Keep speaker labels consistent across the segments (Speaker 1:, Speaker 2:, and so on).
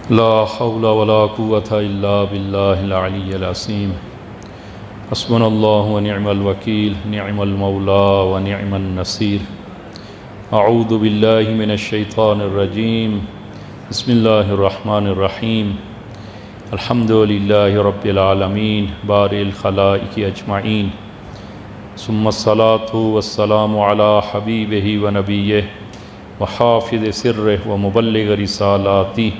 Speaker 1: لا حول ولا قوة إلا بالله العلي العظيم. حسبنا الله ونعم الوكيل، نعم المولى ونعم النصير. أعوذ بالله من الشيطان الرجيم. بسم الله الرحمن الرحيم. الحمد لله رب العالمين بارئ الخلائق أجمعين، ثم الصلاة والسلام على حبيبه ونبيه وحافظ سره ومبلغ رسالاته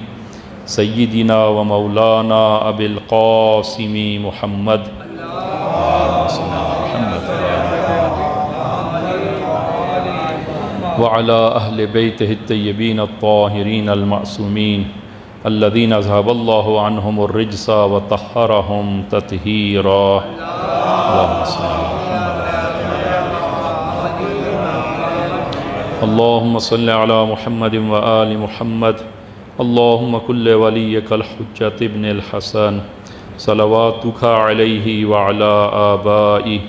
Speaker 1: سيدنا ومولانا أبي القاسم محمد وعلى أهل بيته الطيبين الطاهرين المعصومين الذين أذهب الله عنهم الرجس وطهرهم تطهيرا. اللهم صل على محمد وآل محمد. اللهم كل وليك الحجة ابن الحسن صلواتك عليه وعلى آبائه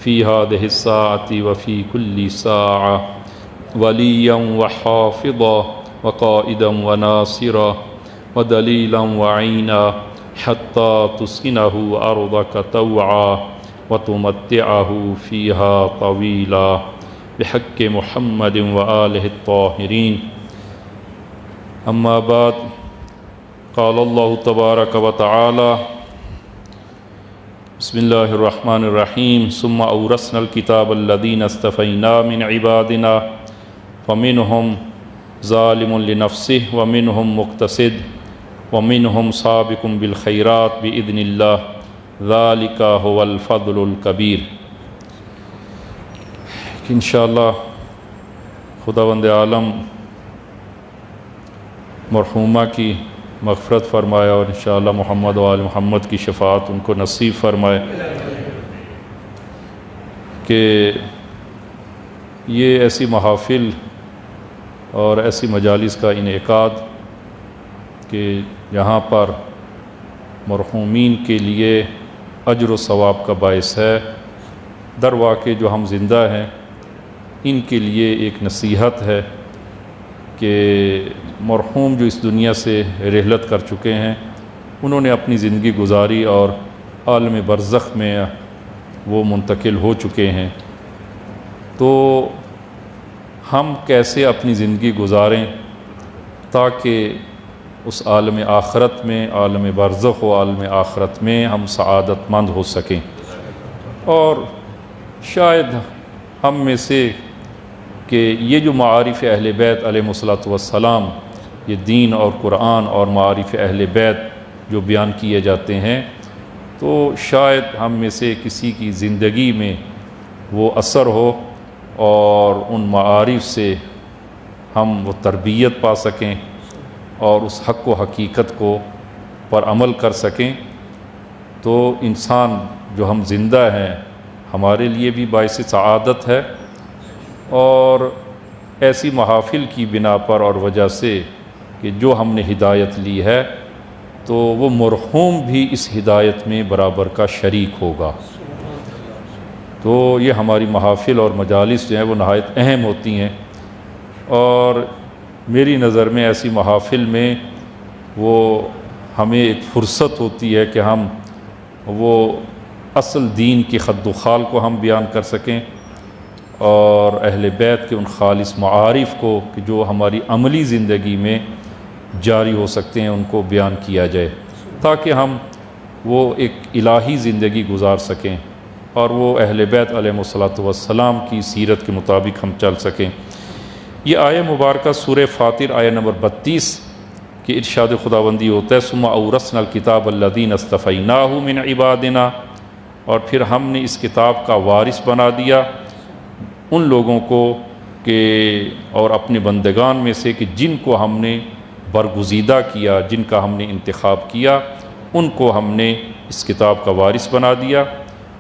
Speaker 1: في هذه الساعة وفي كل ساعة وليا وحافظا وقائدا وناصرا ودليلا وعينا حتى تسكنه أرضك طوعا وتمتعه فيها طويلا بحق محمد وآله الطاهرين. أما بعد، قال الله تبارك وتعالى: بسم الله الرحمن الرحيم. ثم أورثنا الكتاب الذين اصطفينا من عبادنا فمنهم ظالم لنفسه ومنهم مقتصد ومنهم سابق بالخيرات بإذن الله ذلك هو الفضل الكبير. انشاءاللہ خداوند عالم مرحومہ کی مغفرت فرمائے اور انشاءاللہ محمد و آل محمد کی شفاعت ان کو نصیب فرمائے کہ یہ ایسی محافل اور ایسی مجالس کا انعقاد کہ جہاں پر مرحومین کے لیے اجر و ثواب کا باعث ہے، در واقع جو ہم زندہ ہیں ان کے لیے ایک نصیحت ہے کہ مرحوم جو اس دنیا سے رحلت کر چکے ہیں انہوں نے اپنی زندگی گزاری اور عالم برزخ میں وہ منتقل ہو چکے ہیں، تو ہم کیسے اپنی زندگی گزاریں تاکہ اس عالم آخرت میں، عالم برزخ و عالم آخرت میں ہم سعادت مند ہو سکیں. اور شاید ہم میں سے کہ یہ جو معارف اہل بیت علیہم الصلوۃ والسلام، یہ دین اور قرآن اور معارف اہل بیت جو بیان کیے جاتے ہیں، تو شاید ہم میں سے کسی کی زندگی میں وہ اثر ہو اور ان معارف سے ہم وہ تربیت پا سکیں اور اس حق و حقیقت کو پر عمل کر سکیں. تو انسان جو ہم زندہ ہیں ہمارے لیے بھی باعث سعادت ہے، اور ایسی محافل کی بنا پر اور وجہ سے کہ جو ہم نے ہدایت لی ہے تو وہ مرحوم بھی اس ہدایت میں برابر کا شریک ہوگا. تو یہ ہماری محافل اور مجالس جو ہیں وہ نہایت اہم ہوتی ہیں، اور میری نظر میں ایسی محافل میں وہ ہمیں ایک فرصت ہوتی ہے کہ ہم وہ اصل دین کی خد و خال کو ہم بیان کر سکیں، اور اہل بیت کے ان خالص معارف کو کہ جو ہماری عملی زندگی میں جاری ہو سکتے ہیں ان کو بیان کیا جائے، تاکہ ہم وہ ایک الہی زندگی گزار سکیں اور وہ اہل بیت علیہم الصلوۃ والسلام کی سیرت کے مطابق ہم چل سکیں. یہ آیہ مبارکہ سورہ فاطر آیہ نمبر 32 کہ ارشاد خداوندی ہوتا ہے: ثم اورثنا الکتاب الذین اصطفیناہ من عبادنا، اور پھر ہم نے اس کتاب کا وارث بنا دیا ان لوگوں کو کہ اور اپنے بندگان میں سے کہ جن کو ہم نے برگزیدہ کیا، جن کا ہم نے انتخاب کیا، ان کو ہم نے اس کتاب کا وارث بنا دیا.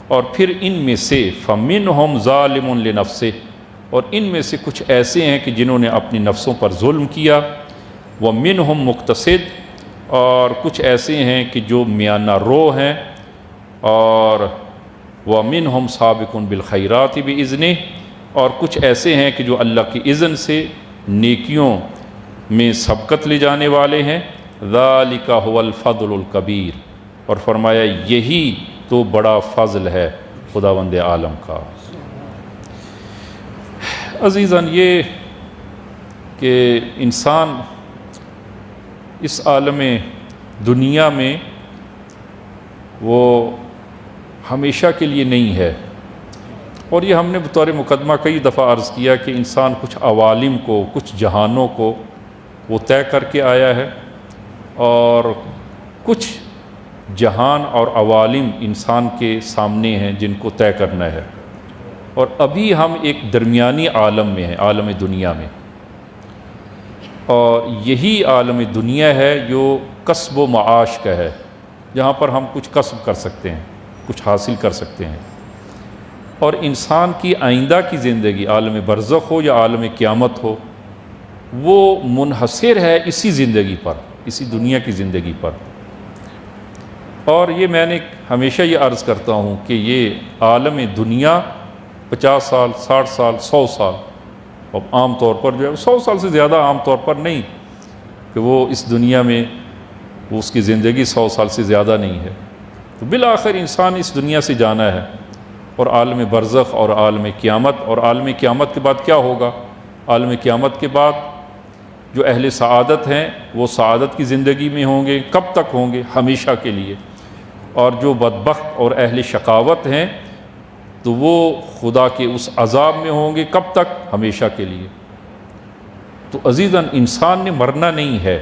Speaker 1: اور پھر ان میں سے فَمِنْهُمْ ظَالِمٌ لِنَفْسِهِ، اور ان میں سے کچھ ایسے ہیں کہ جنہوں نے اپنی نفسوں پر ظلم کیا، وَمِنْهُمْ مُقْتَصِدٌ، اور کچھ ایسے ہیں کہ جو میانہ رو ہیں، اور وَمِنْهُمْ سَابِقٌ بِالْخَيْرَاتِ بِإِذْنِهِ، اور کچھ ایسے ہیں کہ جو اللہ کی اذن سے نیکیوں میں سبقت لے جانے والے ہیں. ذالک هو الفضل الکبیر، اور فرمایا یہی تو بڑا فضل ہے خداوند عالم کا۔ عزیزاً، یہ کہ انسان اس عالم دنیا میں وہ ہمیشہ کے لیے نہیں ہے، اور یہ ہم نے بطور مقدمہ کئی دفعہ عرض کیا کہ انسان کچھ عوالم کو، کچھ جہانوں کو وہ طے کر کے آیا ہے، اور کچھ جہان اور عوالم انسان کے سامنے ہیں جن کو طے کرنا ہے، اور ابھی ہم ایک درمیانی عالم میں ہیں، عالم دنیا میں، اور یہی عالم دنیا ہے جو کسب و معاش کا ہے، جہاں پر ہم کچھ کسب کر سکتے ہیں، کچھ حاصل کر سکتے ہیں۔ اور انسان کی آئندہ کی زندگی، عالم برزخ ہو یا عالم قیامت ہو، وہ منحصر ہے اسی زندگی پر، اسی دنیا کی زندگی پر۔ اور یہ میں نے ہمیشہ یہ عرض کرتا ہوں کہ یہ عالم دنیا 50 سال، 60 سال، 100 سال، اور عام طور پر جو ہے 100 سال سے زیادہ عام طور پر نہیں کہ وہ اس دنیا میں وہ اس کی زندگی 100 سال سے زیادہ نہیں ہے، تو بالآخر انسان اس دنیا سے جانا ہے، اور عالم برزخ اور عالم قیامت، اور عالم قیامت کے بعد کیا ہوگا؟ عالم قیامت کے بعد جو اہل سعادت ہیں وہ سعادت کی زندگی میں ہوں گے، کب تک ہوں گے؟ ہمیشہ کے لیے، اور جو بدبخت اور اہل شقاوت ہیں تو وہ خدا کے اس عذاب میں ہوں گے، کب تک؟ ہمیشہ کے لیے۔ تو عزیزاً، انسان نے مرنا نہیں ہے۔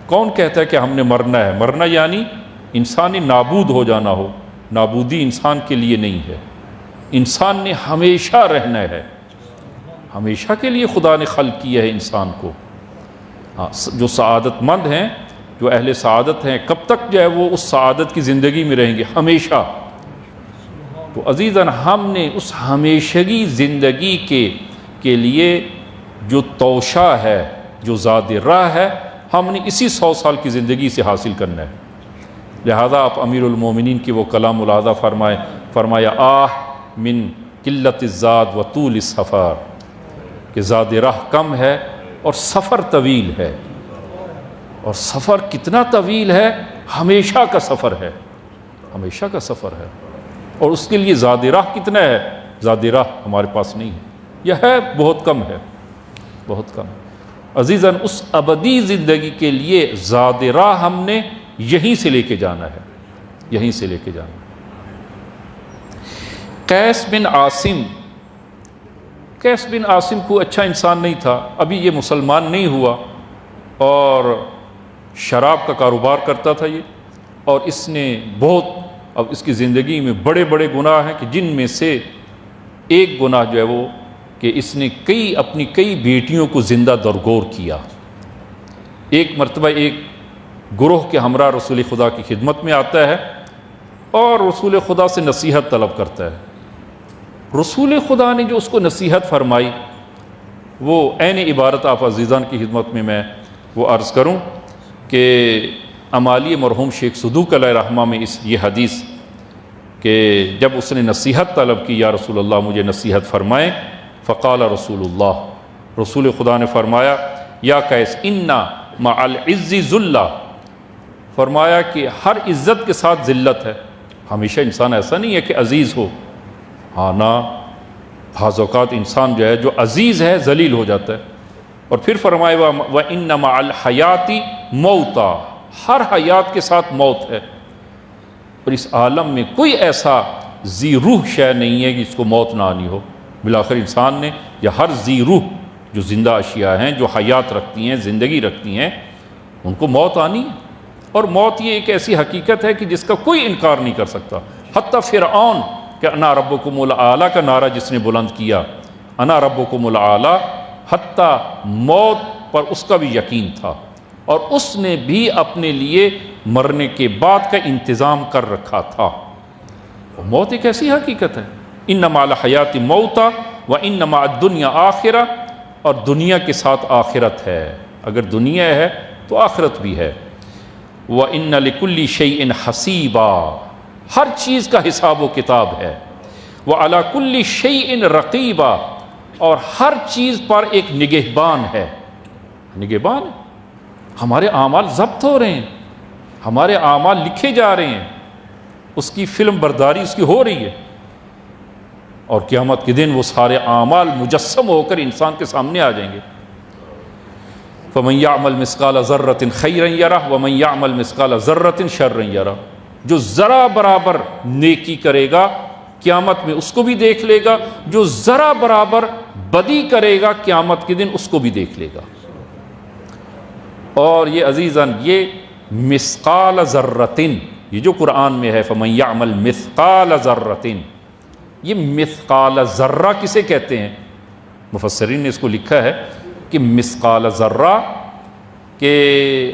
Speaker 1: کون کہتا ہے کہ ہم نے مرنا ہے؟ مرنا یعنی انسانی نابود ہو جانا ہو، نابودی انسان کے لیے نہیں ہے۔ انسان نے ہمیشہ رہنا ہے، ہمیشہ کے لیے خدا نے خلق کیا ہے انسان کو۔ جو سعادت مند ہیں، جو اہل سعادت ہیں، کب تک جو ہے وہ اس سعادت کی زندگی میں رہیں گے؟ ہمیشہ۔ تو عزیزاً، ہم نے اس ہمیشگی زندگی کے لیے جو توشہ ہے، جو زاد راہ ہے، ہم نے اسی 100 سال کی زندگی سے حاصل کرنا ہے۔ لہذا آپ امیر المومنین کی وہ کلام ملاحظہ فرمایا آہ من قلت الزاد و طول السفر، کہ زاد راہ کم ہے اور سفر طویل ہے۔ اور سفر کتنا طویل ہے؟ ہمیشہ کا سفر ہے، ہمیشہ کا سفر ہے۔ اور اس کے لیے زاد راہ کتنا ہے؟ زاد راہ ہمارے پاس نہیں ہے، یہ ہے بہت کم ہے، بہت کم۔ عزیزاً، اس ابدی زندگی کے لیے زاد راہ ہم نے یہیں سے لے کے جانا ہے، یہیں سے لے کے جانا ہے۔ قیس بن عاصم کو اچھا انسان نہیں تھا، ابھی یہ مسلمان نہیں ہوا، اور شراب کا کاروبار کرتا تھا یہ، اور اس نے بہت، اب اس کی زندگی میں بڑے بڑے گناہ ہیں، کہ جن میں سے ایک گناہ جو ہے وہ کہ اس نے اپنی کئی بیٹیوں کو زندہ درگور کیا۔ ایک مرتبہ ایک گروہ کے ہمراہ رسول خدا کی خدمت میں آتا ہے اور رسول خدا سے نصیحت طلب کرتا ہے۔ رسول خدا نے جو اس کو نصیحت فرمائی وہ عین عبارت آپ عزیزان کی خدمت میں وہ عرض کروں کہ امالی مرحوم شیخ صدوق علیہ رحمہ میں یہ حدیث کہ جب اس نے نصیحت طلب کی، یا رسول اللہ مجھے نصیحت فرمائیں، فقال رسول اللہ، رسول خدا نے فرمایا یا قیس انا مع العز ذلہ، فرمایا کہ ہر عزت کے ساتھ ذلت ہے۔ ہمیشہ انسان ایسا نہیں ہے کہ عزیز ہو، ہاں نا، بعض اوقات انسان جو ہے جو عزیز ہے ذلیل ہو جاتا ہے۔ اور پھر فرمایا وَإِنَّ مَعَ الْحَيَاةِ مَوْتًا، ہر حیات کے ساتھ موت ہے، اور اس عالم میں کوئی ایسا ذی روح شے نہیں ہے کہ اس کو موت نہ آنی ہو۔ بالآخر انسان نے، یا ہر ذی روح جو زندہ اشیاء ہیں، جو حیات رکھتی ہیں، زندگی رکھتی ہیں، ان کو موت آنی ہے۔ اور موت یہ ایک ایسی حقیقت ہے کہ جس کا کوئی انکار نہیں کر سکتا۔ حتیٰ فرعون کہ انا ربکم الاعلیٰ کا نعرہ جس نے بلند کیا، انا ربکم الاعلیٰ، حتیٰ موت پر اس کا بھی یقین تھا، اور اس نے بھی اپنے لیے مرنے کے بعد کا انتظام کر رکھا تھا۔ موت ایک ایسی حقیقت ہے، ان مع الحیات موتا وان مع الدنیا آخرہ، اور دنیا کے ساتھ آخرت ہے۔ اگر دنیا ہے تو آخرت بھی ہے۔ وَإِنَّ لِكُلِّ شَيْءٍ حَسِيبًا، ہر چیز کا حساب و کتاب ہے۔ وَعَلَى كُلِّ شَيْءٍ رَقِيبًا، اور ہر چیز پر ایک نگہبان ہے، نگہبان ہے۔ ہمارے اعمال ضبط ہو رہے ہیں، ہمارے اعمال لکھے جا رہے ہیں، اس کی فلم برداری اس کی ہو رہی ہے، اور قیامت کے دن وہ سارے اعمال مجسم ہو کر انسان کے سامنے آ جائیں گے۔ فَمَن يَعْمَلْ مِثْقَالَ ذَرَّةٍ خَيْرًا يَرَهُ وَمَن يَعْمَلْ مِثْقَالَ ذَرَّةٍ شَرًّا يَرَهُ، جو ذرا برابر نیکی کرے گا قیامت میں اس کو بھی دیکھ لے گا، جو ذرا برابر بدی کرے گا قیامت کے دن اس کو بھی دیکھ لے گا۔ اور یہ عزیزاً یہ مثقال ذرۃ، یہ جو قرآن میں ہے فَمَن يَعْمَلْ مِثْقَالَ ذَرَّةٍ، یہ مثقال ذرہ کسے کہتے ہیں؟ مفسرین نے اس کو لکھا ہے کہ مثقال ذرہ، کہ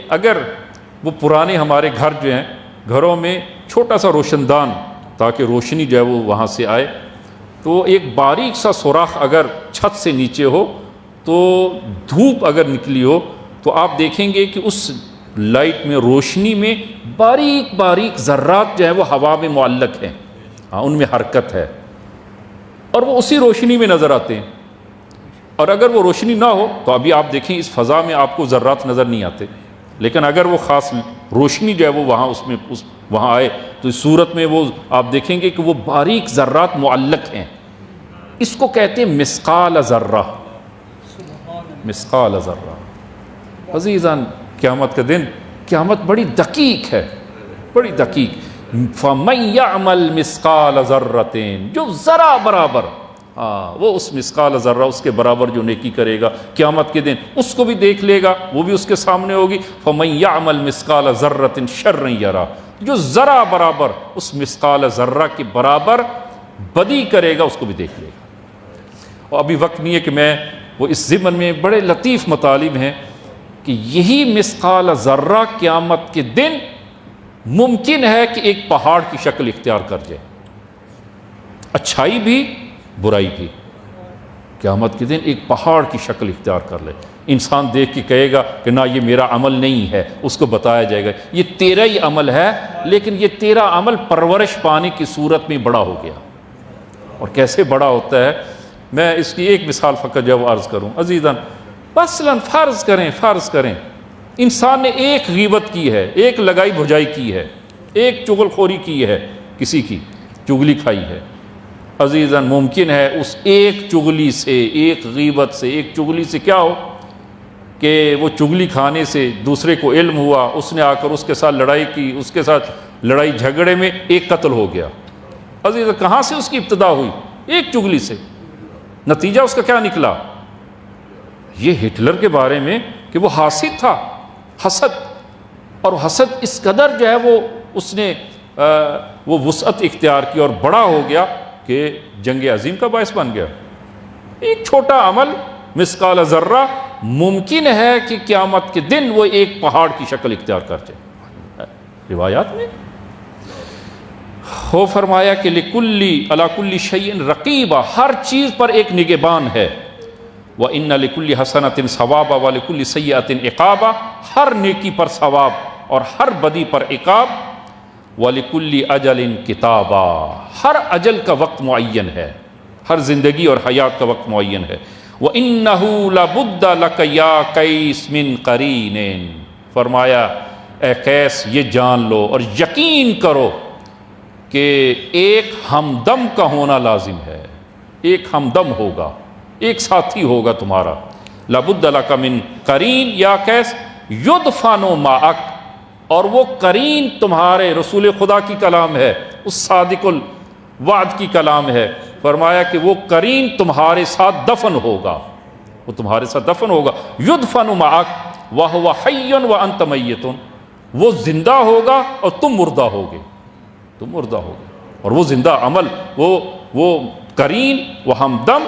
Speaker 1: اگر وہ پرانے ہمارے گھر جو ہیں، گھروں میں چھوٹا سا روشن دان تاکہ روشنی جو ہے وہ وہاں سے آئے، تو ایک باریک سا سوراخ اگر چھت سے نیچے ہو تو دھوپ اگر نکلی ہو تو آپ دیکھیں گے کہ اس لائٹ میں، روشنی میں باریک باریک ذرات جو ہے وہ ہوا میں معلق ہیں، ان میں حرکت ہے، اور وہ اسی روشنی میں نظر آتے ہیں۔ اور اگر وہ روشنی نہ ہو تو ابھی آپ دیکھیں اس فضا میں آپ کو ذرات نظر نہیں آتے، لیکن اگر وہ خاص روشنی جو ہے وہ وہاں وہاں آئے تو اس صورت میں وہ آپ دیکھیں گے کہ وہ باریک ذرات معلق ہیں۔ اس کو کہتے ہیں مثقال ذرہ، مثقال ذرہ۔ عزیزان قیامت کا دن، قیامت بڑی دقیق ہے، بڑی دقیق۔ فَمَن يَعْمَلْ مِثْقَالَ ذَرَّةٍ، جو ذرا برابر، وہ اس مثقال ذرہ، اس کے برابر جو نیکی کرے گا قیامت کے دن اس کو بھی دیکھ لے گا، وہ بھی اس کے سامنے ہوگی۔ فَمَن يَعْمَلْ مِثْقَالَ ذَرَّةٍ شَرًّا يَرَهُ، جو ذرا برابر اس مثقال ذرہ کے برابر بدی کرے گا اس کو بھی دیکھ لے گا۔ اور ابھی وقت نہیں ہے کہ میں وہ اس ضمن میں بڑے لطیف مطالب ہیں کہ یہی مثقال ذرہ قیامت کے دن ممکن ہے کہ ایک پہاڑ کی شکل اختیار کر جائے، اچھائی بھی برائی بھی، قیامت کے دن ایک پہاڑ کی شکل اختیار کر لے۔ انسان دیکھ کے کہے گا کہ نہ یہ میرا عمل نہیں ہے، اس کو بتایا جائے گا یہ تیرا ہی عمل ہے، لیکن یہ تیرا عمل پرورش پانے کی صورت میں بڑا ہو گیا۔ اور کیسے بڑا ہوتا ہے، میں اس کی ایک مثال فقط جب عرض کروں عزیزاً، مثلاً فرض کریں انسان نے ایک غیبت کی ہے، ایک لگائی بھجائی کی ہے، ایک چغل خوری کی ہے، کسی کی چغلی کھائی ہے۔ عزیزاً ممکن ہے اس ایک چغلی سے، ایک غیبت سے، ایک چغلی سے کیا ہو کہ وہ چغلی کھانے سے دوسرے کو علم ہوا، اس نے آ کر اس کے ساتھ لڑائی کی، اس کے ساتھ لڑائی جھگڑے میں ایک قتل ہو گیا۔ عزیزاً کہاں سے اس کی ابتدا ہوئی؟ ایک چغلی سے۔ نتیجہ اس کا کیا نکلا؟ یہ ہٹلر کے بارے میں کہ وہ حاسد تھا، حسد، اور حسد اس قدر جو ہے وہ اس نے وہ وسعت اختیار کی اور بڑا ہو گیا کہ جنگ عظیم کا باعث بن گیا۔ ایک چھوٹا عمل مثقال ذرہ ممکن ہے کہ قیامت کے دن وہ ایک پہاڑ کی شکل اختیار کر جائے۔ روایات میں ہو فرمایا کہ لکلی علی کل شیء رقیبہ، ہر چیز پر ایک نگہبان ہے۔ وَإِنَّ لِكُلِّ حَسَنَةٍ ثَوَابًا وَلِكُلِّ سَيِّئَةٍ عِقَابًا، ہر نیکی پر ثواب اور ہر بدی پر عقاب۔ وَلِكُلِّ أَجَلٍ كِتَابًا، ہر اجل کا وقت معین ہے، ہر زندگی اور حیات کا وقت معین ہے۔ وَإِنَّهُ لَبُدَّ لَكَ يَا قَيْسْ مِن قَرِينٍ، فرمایا اے قیس یہ جان لو اور یقین کرو کہ ایک ہمدم کا ہونا لازم ہے، ایک ہمدم ہوگا، ایک ساتھی ہوگا تمہارا۔ لابد لک من قرین یا قیس یدفن معک، اور وہ قرین تمہارے، رسول خدا کی کلام ہے، اس صادق الوعد کی کلام ہے، فرمایا کہ وہ قرین تمہارے ساتھ دفن ہوگا، وہ تمہارے ساتھ دفن ہوگا۔ یدفن معک وہو حی وانت میت، وہ زندہ ہوگا اور تم مردہ ہوگے، تم مردہ ہوگے، اور وہ زندہ عمل، وہ قرین، وہ ہمدم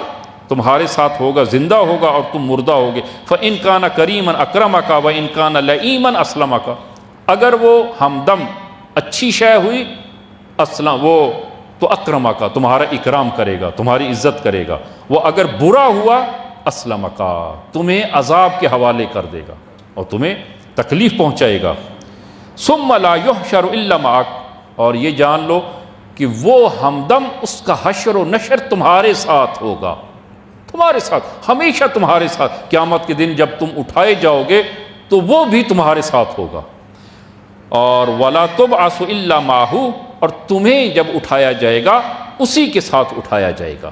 Speaker 1: تمہارے ساتھ ہوگا، زندہ ہوگا اور تم مردہ ہوگے۔ فَإِن كَانَ كَرِيمًا أَكْرَمَكَ وَإِن كَانَ لَئِيمًا أَسْلَمَكَ، اگر وہ ہمدم اچھی شے ہوئی، اسلم وہ تو اکرمکا تمہارا اکرام کرے گا، تمہاری عزت کرے گا، وہ اگر برا ہوا اسلمکا تمہیں عذاب کے حوالے کر دے گا اور تمہیں تکلیف پہنچائے گا۔ ثم لا يحشر الا معك، اور یہ جان لو کہ وہ ہمدم، اس کا حشر و نشر تمہارے ساتھ ہوگا، تمہارے ساتھ، ہمیشہ تمہارے ساتھ۔ قیامت کے دن جب تم اٹھائے جاؤ گے تو وہ بھی تمہارے ساتھ ہوگا۔ اور وَلَا تُبْعَثُ إِلَّا مَعَهُ، اور تمہیں جب اٹھایا جائے گا اسی کے ساتھ اٹھایا جائے گا۔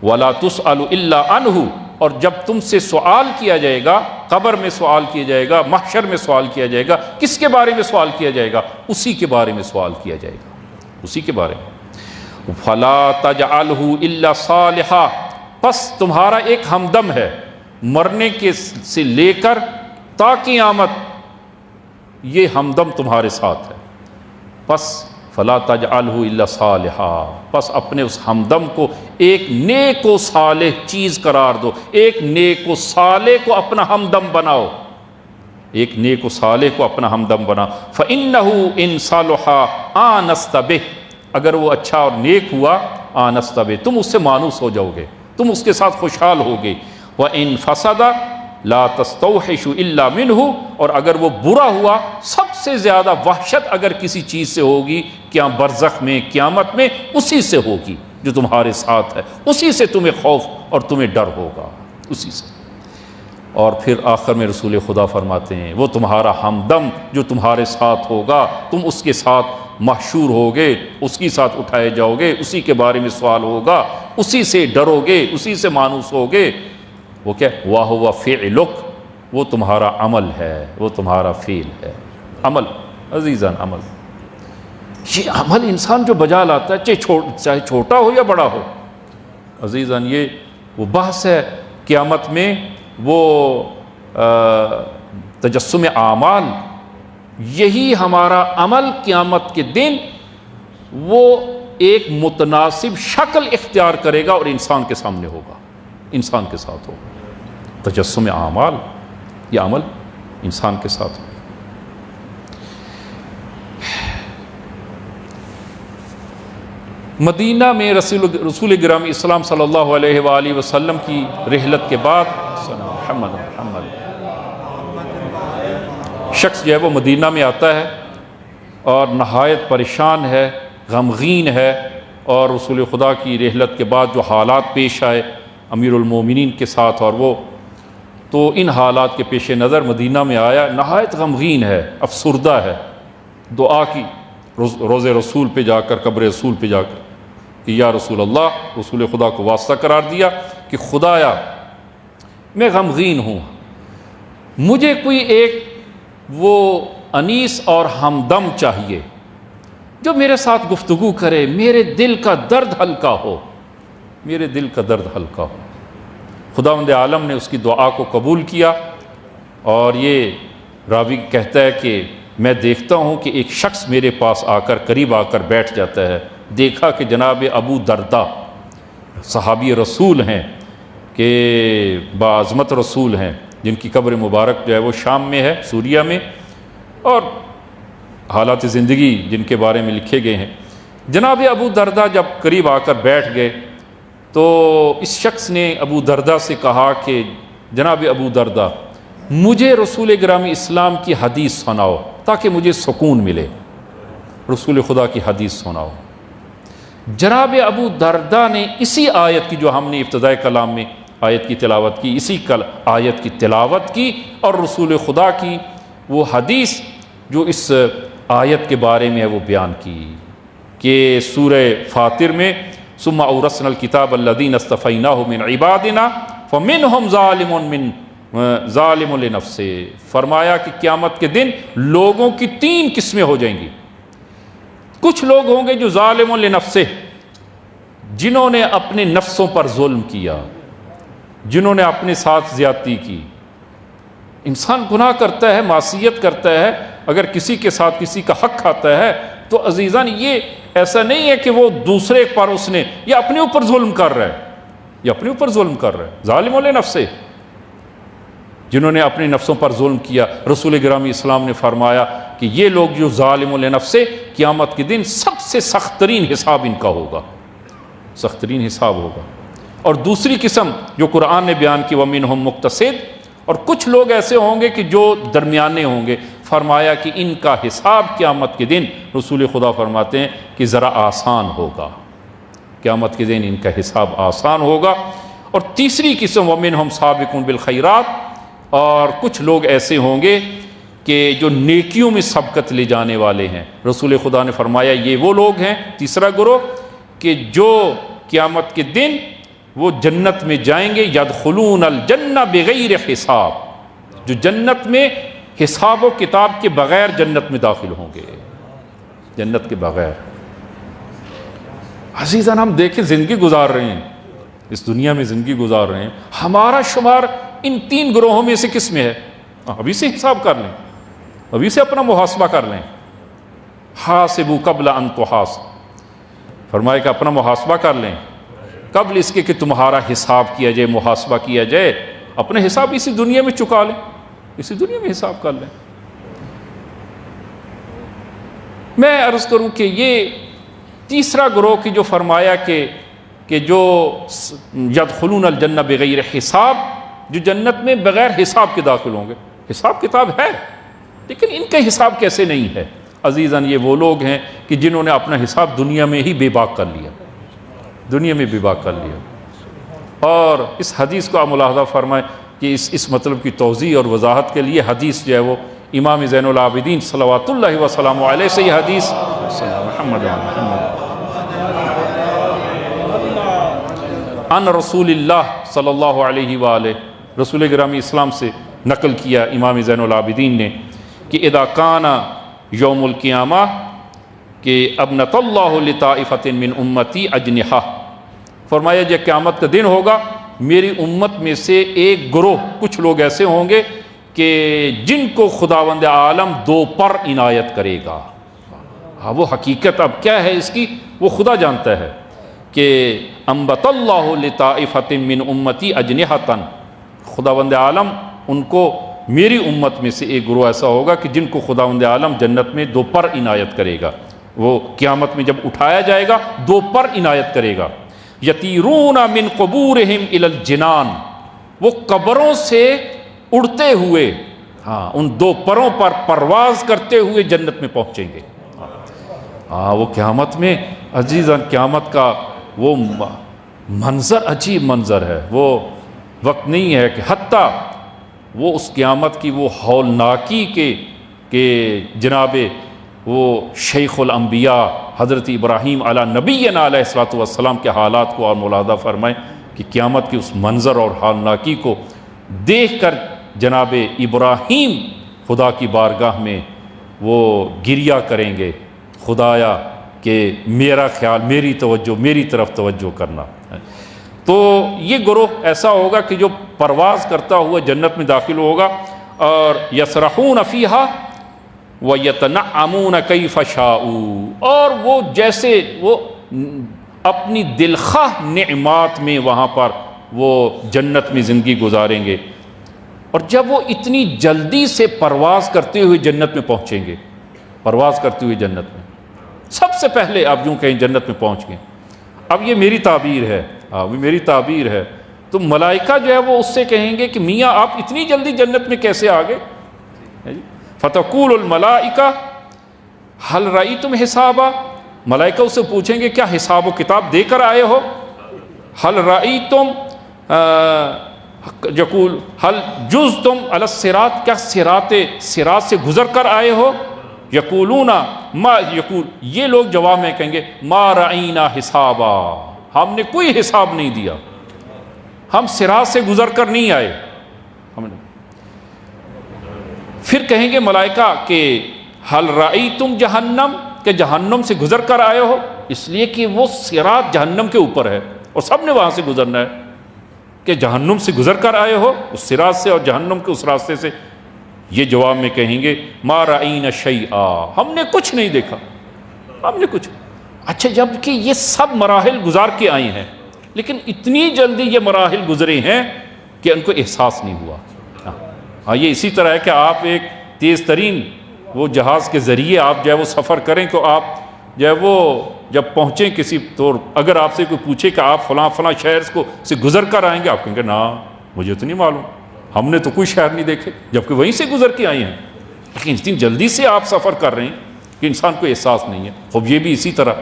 Speaker 1: وَلَا تُسْأَلُ إِلَّا عَنْهُ، اور جب تم سے سوال کیا جائے گا، قبر میں سوال کیا جائے گا، محشر میں سوال کیا جائے گا، کس کے بارے میں سوال کیا جائے گا؟ اسی کے بارے میں سوال کیا جائے گا، اسی کے بارے میں۔ فَلَا تَجْعَلْهُ إِلَّا صَالِحًا، پس تمہارا ایک ہمدم ہے مرنے کے سے لے کر تا قیامت، یہ ہمدم تمہارے ساتھ ہے۔ پس فَلَا تَجْعَلْهُ إِلَّا صَالِحًا، پس اپنے اس ہمدم کو ایک نیک و صالح چیز قرار دو، ایک نیک و صالح کو اپنا ہمدم بناؤ، ایک نیک و صالح کو اپنا ہمدم بناؤ۔ فَإِنَّهُ إِن صَلُحَ آنَسْتَ بِهِ، اگر وہ اچھا اور نیک ہوا، آنَسْتَ بِهِ، تم اس سے مانوس ہو جاؤ گے، تم اس کے ساتھ خوشحال ہوگے۔ وَإِن فَسَدَ لا تستوحش الا منہ، اور اگر وہ برا ہوا، سب سے زیادہ وحشت اگر کسی چیز سے ہوگی کیا برزخ میں، قیامت میں، اسی سے ہوگی جو تمہارے ساتھ ہے، اسی سے تمہیں خوف اور تمہیں ڈر ہوگا، اسی سے۔ اور پھر آخر میں رسول خدا فرماتے ہیں وہ تمہارا ہمدم جو تمہارے ساتھ ہوگا، تم اس کے ساتھ محشور ہوگے، اس کے ساتھ اٹھائے جاؤ گے، اسی کے بارے میں سوال ہوگا، اسی سے ڈرو گے، اسی سے مانوس ہوگے۔ وہ کیا؟ وَهُوَ فِعْلُكَ، وہ تمہارا عمل ہے، وہ تمہارا فعل ہے۔ عمل عزیزان، عمل، یہ عمل انسان جو بجا لاتا ہے، چاہے چھوٹا ہو یا بڑا ہو، عزیزان یہ وہ بحث ہے قیامت میں، وہ تجسم اعمال، یہی ہمارا عمل قیامت کے دن وہ ایک متناسب شکل اختیار کرے گا اور انسان کے سامنے ہوگا، انسان کے ساتھ ہوگا۔ تجسم اعمال، یہ عمل انسان کے ساتھ ہوگا۔ مدینہ میں رسول گرامی اسلام صلی اللہ علیہ وآلہ وسلم کی رحلت کے بعد محمد شخص جو ہے وہ مدینہ میں آتا ہے اور نہایت پریشان ہے، غمگین ہے، اور رسول خدا کی رحلت کے بعد جو حالات پیش آئے امیر المومنین کے ساتھ، اور وہ تو ان حالات کے پیش نظر مدینہ میں آیا، نہایت غمگین ہے، افسردہ ہے، دعا کی روز رسول پہ جا کر، قبر رسول پہ جا کر کہ یا رسول اللہ، رسول خدا کو واسطہ قرار دیا کہ خدایا میں غمگین ہوں، مجھے کوئی ایک وہ انیس اور ہمدم چاہیے جو میرے ساتھ گفتگو کرے، میرے دل کا درد ہلکا ہو، میرے دل کا درد ہلکا ہو۔ خداوند عالم نے اس کی دعا کو قبول کیا، اور یہ راوی کہتا ہے کہ میں دیکھتا ہوں کہ ایک شخص میرے پاس آ کر، قریب آ کر بیٹھ جاتا ہے۔ دیکھا کہ جناب ابو دردہ صحابی رسول ہیں، کہ باعظمت رسول ہیں، جن کی قبر مبارک جو ہے وہ شام میں ہے، سوریہ میں، اور حالات زندگی جن کے بارے میں لکھے گئے ہیں۔ جناب ابو دردہ جب قریب آ کر بیٹھ گئے تو اس شخص نے ابو دردہ سے کہا کہ جناب ابو دردہ، مجھے رسول گرامی اسلام کی حدیث سناؤ تاکہ مجھے سکون ملے، رسول خدا کی حدیث سناؤ۔ جناب ابو دردہ نے اسی آیت کی جو ہم نے ابتدائی کلام میں آیت کی تلاوت کی، اسی آیت کی تلاوت کی، اور رسول خدا کی وہ حدیث جو اس آیت کے بارے میں ہے وہ بیان کی، کہ سورہ فاطر میں ثم اورثنا الکتاب الذین اصطفیناہ من عبادنا فمنہم ظالم لنفسہ، فرمایا کہ قیامت کے دن لوگوں کی 3 قسمیں ہو جائیں گی۔ کچھ لوگ ہوں گے جو ظالم لنفسہ، جنہوں نے اپنے نفسوں پر ظلم کیا، جنہوں نے اپنے ساتھ زیادتی کی۔ انسان گناہ کرتا ہے، معصیت کرتا ہے، اگر کسی کے ساتھ کسی کا حق کھاتا ہے تو عزیزان یہ ایسا نہیں ہے کہ وہ دوسرے پر اس نے یہ اپنے اوپر ظلم کر رہا ہے، یہ اپنے اوپر ظلم کر رہا ہے، ظالم لنفسہ، جنہوں نے اپنے نفسوں پر ظلم کیا۔ رسول گرامی اسلام نے فرمایا کہ یہ لوگ جو ظالم لنفسہ، قیامت کے دن سب سے سخت ترین حساب ان کا ہوگا، سخت ترین حساب ہوگا۔ اور دوسری قسم جو قرآن نے بیان کی وَمِنْهُمْ مُقْتَصِدٌ، اور کچھ لوگ ایسے ہوں گے کہ جو درمیانے ہوں گے، فرمایا کہ ان کا حساب قیامت کے دن رسول خدا فرماتے ہیں کہ ذرا آسان ہوگا، قیامت کے دن ان کا حساب آسان ہوگا۔ اور تیسری قسم وَمِنْهُمْ سَابِقٌ بِالْخَيْرَاتِ، اور کچھ لوگ ایسے ہوں گے کہ جو نیکیوں میں سبقت لے جانے والے ہیں۔ رسول خدا نے فرمایا یہ وہ لوگ ہیں، تیسرا گروہ، کہ جو قیامت کے دن وہ جنت میں جائیں گے، یدخلون الجنہ بغیر حساب، جو جنت میں حساب و کتاب کے بغیر جنت میں داخل ہوں گے، جنت کے بغیر۔ عزیزان ہم دیکھیں زندگی گزار رہے ہیں، اس دنیا میں زندگی گزار رہے ہیں، ہمارا شمار ان تین گروہوں میں سے کس میں ہے؟ ابھی سے حساب کر لیں، ابھی سے اپنا محاسبہ کر لیں۔ حاسبوا قبل ان تحاسبوا، فرمایا کہ اپنا محاسبہ کر لیں قبل اس کے کہ تمہارا حساب کیا جائے، محاسبہ کیا جائے، اپنے حساب اسی دنیا میں چکا لیں، اسی دنیا میں حساب کر لیں۔ میں عرض کروں کہ یہ تیسرا گروہ کی جو فرمایا کہ جو یدخلون الجنہ بغیر حساب، جو جنت میں بغیر حساب کے داخل ہوں گے۔ حساب کتاب ہے لیکن ان کا حساب کیسے نہیں ہے؟ عزیزاً یہ وہ لوگ ہیں کہ جنہوں نے اپنا حساب دنیا میں ہی بے باک کر لیا، دنیا میں بے باک کر لیا۔ اور اس حدیث کو آپ ملاحظہ فرمائیں کہ اس مطلب کی توضیح اور وضاحت کے لیے حدیث جو ہے وہ امام زین العابدین صلوات اللہ وسلام علیہ سے یہ حدیث محمد ان رسول اللہ صلی اللہ علیہ وآلہ، رسول گرامی اسلام سے نقل کیا امام زین العابدین نے کہ اذا کان یوم القیامہ کہ ابنت اللہ لطائفۃ من امتی اجنحہ، فرمایا جب قیامت کا دن ہوگا میری امت میں سے ایک گروہ، کچھ لوگ ایسے ہوں گے کہ جن کو خداوند عالم دو پر عنایت کرے گا۔ ہاں وہ حقیقت اب کیا ہے اس کی وہ خدا جانتا ہے کہ انبت اللہ لطائفۃ من امتی اجنحۃ، خداوند عالم ان کو میری امت میں سے ایک گروہ ایسا ہوگا کہ جن کو خداوند عالم جنت میں دو پر عنایت کرے گا۔ وہ قیامت میں جب اٹھایا جائے گا دو پر عنایت کرے گا۔ یطیرون من قبورہم الی الجنان، وہ قبروں سے اڑتے ہوئے، ہاں ان دو پروں پر پرواز کرتے ہوئے جنت میں پہنچیں گے۔ ہاں وہ قیامت میں عزیزاً قیامت کا وہ منظر عجیب منظر ہے، وہ وقت نہیں ہے کہ حتیٰ وہ اس قیامت کی وہ ہولناکی کہ جناب وہ شیخ الانبیاء حضرت ابراہیم علی نبینا علیہ الصلوۃ والسلام کے حالات کو اور ملاحظہ فرمائیں کہ قیامت کی اس منظر اور ہولناکی کو دیکھ کر جناب ابراہیم خدا کی بارگاہ میں وہ گریہ کریں گے، خدایا کہ میرا خیال، میری توجہ، میری طرف توجہ کرنا۔ تو یہ گروہ ایسا ہوگا کہ جو پرواز کرتا ہوا جنت میں داخل ہوگا، اور یسرحون فیہا وَيَتَنَعَّمُونَ كَيْفَ شَاءُوا، اور وہ جیسے وہ اپنی دلخواہ نعمات میں وہاں پر وہ جنت میں زندگی گزاریں گے۔ اور جب وہ اتنی جلدی سے پرواز کرتے ہوئے جنت میں پہنچیں گے، پرواز کرتے ہوئے جنت میں سب سے پہلے آپ یوں کہیں جنت میں پہنچ گئے۔ اب یہ میری تعبیر ہے، ابھی میری تعبیر ہے، تو ملائکہ جو ہے وہ اس سے کہیں گے کہ میاں آپ اتنی جلدی جنت میں کیسے آ گئے؟ فتقول الملائکہ حل رأیتم حسابا، ملائکہ اس سے پوچھیں گے کیا حساب و کتاب دے کر آئے ہو؟ حل رأیتم یقول حل جزتم علی الصراط، کیا صراط سے گزر کر آئے ہو؟ یقولون ما، یقول یہ لوگ جواب میں کہیں گے ما رأینا حسابا، ہم نے کوئی حساب نہیں دیا، ہم صراط سے گزر کر نہیں آئے۔ پھر کہیں گے ملائکہ کہ حل رأیتم جہنم، کہ جہنم سے گزر کر آئے ہو؟ اس لیے کہ وہ صراط جہنم کے اوپر ہے اور سب نے وہاں سے گزرنا ہے، کہ جہنم سے گزر کر آئے ہو اس صراط سے اور جہنم کے اس راستے سے؟ یہ جواب میں کہیں گے ما رأینا شیئا، ہم نے کچھ نہیں دیکھا، ہم نے کچھ۔ اچھا جب کہ یہ سب مراحل گزار کے آئے ہیں لیکن اتنی جلدی یہ مراحل گزرے ہیں کہ ان کو احساس نہیں ہوا۔ ہاں یہ اسی طرح ہے کہ آپ ایک تیز ترین وہ جہاز کے ذریعے آپ جو ہے وہ سفر کریں تو آپ جو ہے وہ جب پہنچیں کسی تو اگر آپ سے کوئی پوچھے کہ آپ فلاں فلاں شہر کو سے گزر کر آئیں گے، آپ کہیں گے نا مجھے تو نہیں معلوم، ہم نے تو کوئی شہر نہیں دیکھے، جبکہ وہیں سے گزر کے آئے ہیں، لیکن اتنی جلدی سے آپ سفر کر رہے ہیں کہ انسان کو احساس نہیں ہے۔ خب یہ بھی اسی طرح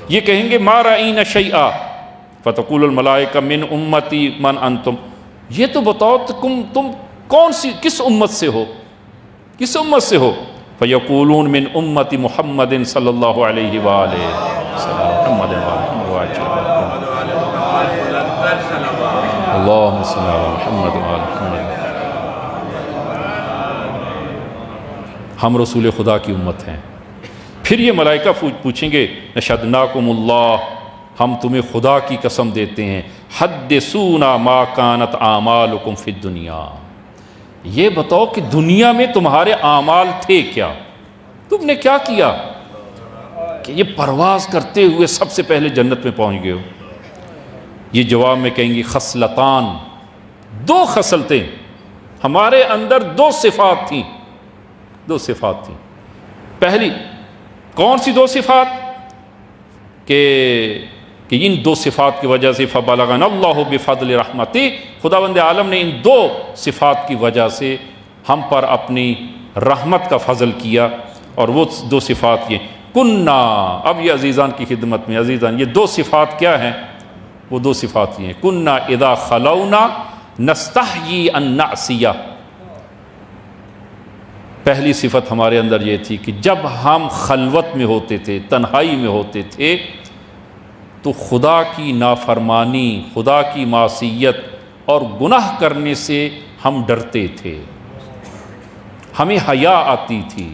Speaker 1: یہ کہیں گے ما رأینا شیئا فتقول الملائکہ من امتی من انتم، یہ تو بتاؤ تم کس امت سے ہو؟ کس امت سے ہو؟ فیقولون من امت محمد صلی اللہ علیہ وآلہ وسلم اللہم صلی علی محمد وآل محمد۔ ہم رسول خدا کی امت ہیں۔ پھر یہ ملائکہ پوچھیں گے نشہدناکم اللہ، ہم تمہیں خدا کی قسم دیتے ہیں، حدثونا ما کانت اعمالکم فی الدنیا، یہ بتاؤ کہ دنیا میں تمہارے اعمال تھے کیا، تم نے کیا کیا کہ یہ پرواز کرتے ہوئے سب سے پہلے جنت میں پہنچ گئے ہو؟ یہ جواب میں کہیں گی خصلتان، دو خصلتیں ہمارے اندر، دو صفات تھیں، دو صفات تھیں۔ پہلی کون سی دو صفات؟ کہ ان دو صفات کی وجہ سے فبلغنا اللہ بفضل رحمتہ، خداوند عالم نے ان دو صفات کی وجہ سے ہم پر اپنی رحمت کا فضل کیا، اور وہ دو صفات یہ کننا، اب یہ عزیزان کی خدمت میں، عزیزان یہ دو صفات کیا ہیں؟ وہ دو صفات یہ ہیں، کننا اذا خلونا نستحیی ان نعصیہ۔ پہلی صفت ہمارے اندر یہ تھی کہ جب ہم خلوت میں ہوتے تھے، تنہائی میں ہوتے تھے، تو خدا کی نافرمانی، خدا کی معصیت اور گناہ کرنے سے ہم ڈرتے تھے، ہمیں حیا آتی تھی،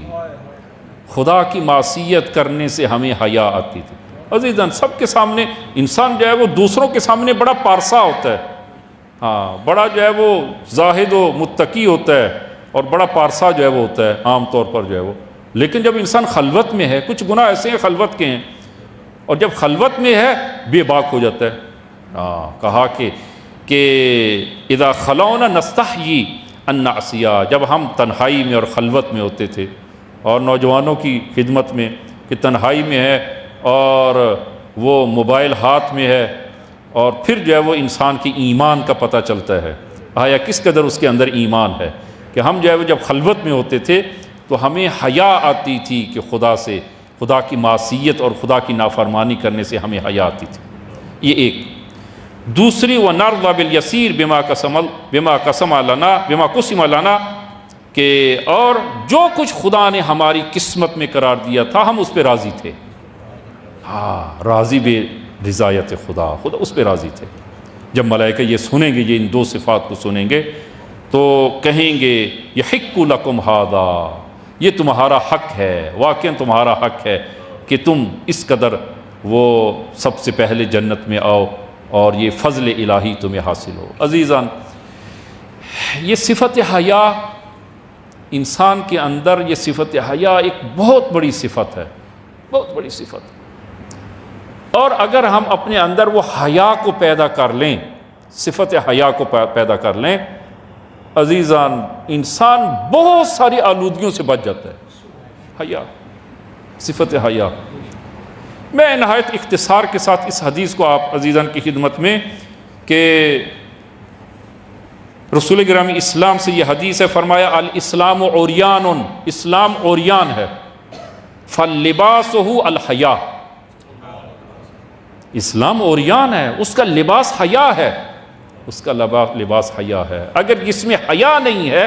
Speaker 1: خدا کی معصیت کرنے سے ہمیں حیا آتی تھی۔ عزیزان سب کے سامنے انسان جو ہے وہ دوسروں کے سامنے بڑا پارسا ہوتا ہے، ہاں بڑا جو ہے وہ زاہد و متقی ہوتا ہے، اور بڑا پارسا جو ہے وہ ہوتا ہے عام طور پر جو ہے وہ، لیکن جب انسان خلوت میں ہے، کچھ گناہ ایسے ہیں خلوت کے ہیں، اور جب خلوت میں ہے بے باک ہو جاتا ہے۔ کہا کہ اذا خلونا نستحیی ان نعصیہ، جب ہم تنہائی میں اور خلوت میں ہوتے تھے، اور نوجوانوں کی خدمت میں کہ تنہائی میں ہے اور وہ موبائل ہاتھ میں ہے، اور پھر جو ہے وہ انسان کی ایمان کا پتہ چلتا ہے، آیا کس قدر اس کے اندر ایمان ہے، کہ ہم جو ہے وہ جب خلوت میں ہوتے تھے تو ہمیں حیا آتی تھی کہ خدا سے، خدا کی معصیت اور خدا کی نافرمانی کرنے سے ہمیں حیا آتی تھی۔ یہ ایک۔ دوسری وَنَرْضَ بِالْيَسِيرِ بِمَا قُسِمَ لَنَا، کہ اور جو کچھ خدا نے ہماری قسمت میں قرار دیا تھا ہم اس پہ راضی تھے، راضی بے رضایت خدا اس پہ راضی تھے۔ جب ملائکہ یہ سنیں گے، یہ ان دو صفات کو سنیں گے، تو کہیں گے یحق لکم ھذا، یہ تمہارا حق ہے، واقعاً تمہارا حق ہے کہ تم اس قدر وہ سب سے پہلے جنت میں آؤ، اور یہ فضل الہی تمہیں حاصل ہو۔ عزیزان یہ صفت حیا انسان کے اندر، یہ صفت حیا ایک بہت بڑی صفت ہے، بہت بڑی صفت، اور اگر ہم اپنے اندر وہ حیا کو پیدا کر لیں، صفت حیا کو پیدا کر لیں، عزیزان انسان بہت ساری آلودگیوں سے بچ جاتا ہے۔ حیا، صفت حیا۔ میں نہایت اختصار کے ساتھ اس حدیث کو آپ عزیزان کی خدمت میں، کہ رسول گرامی اسلام سے یہ حدیث ہے، فرمایا الاسلام عریان، اسلام عریان ہے، فلباسہ الحیا، اسلام عریان ہے، اس کا لباس حیا ہے، اس کا لباس حیا ہے۔ اگر جس میں حیا نہیں ہے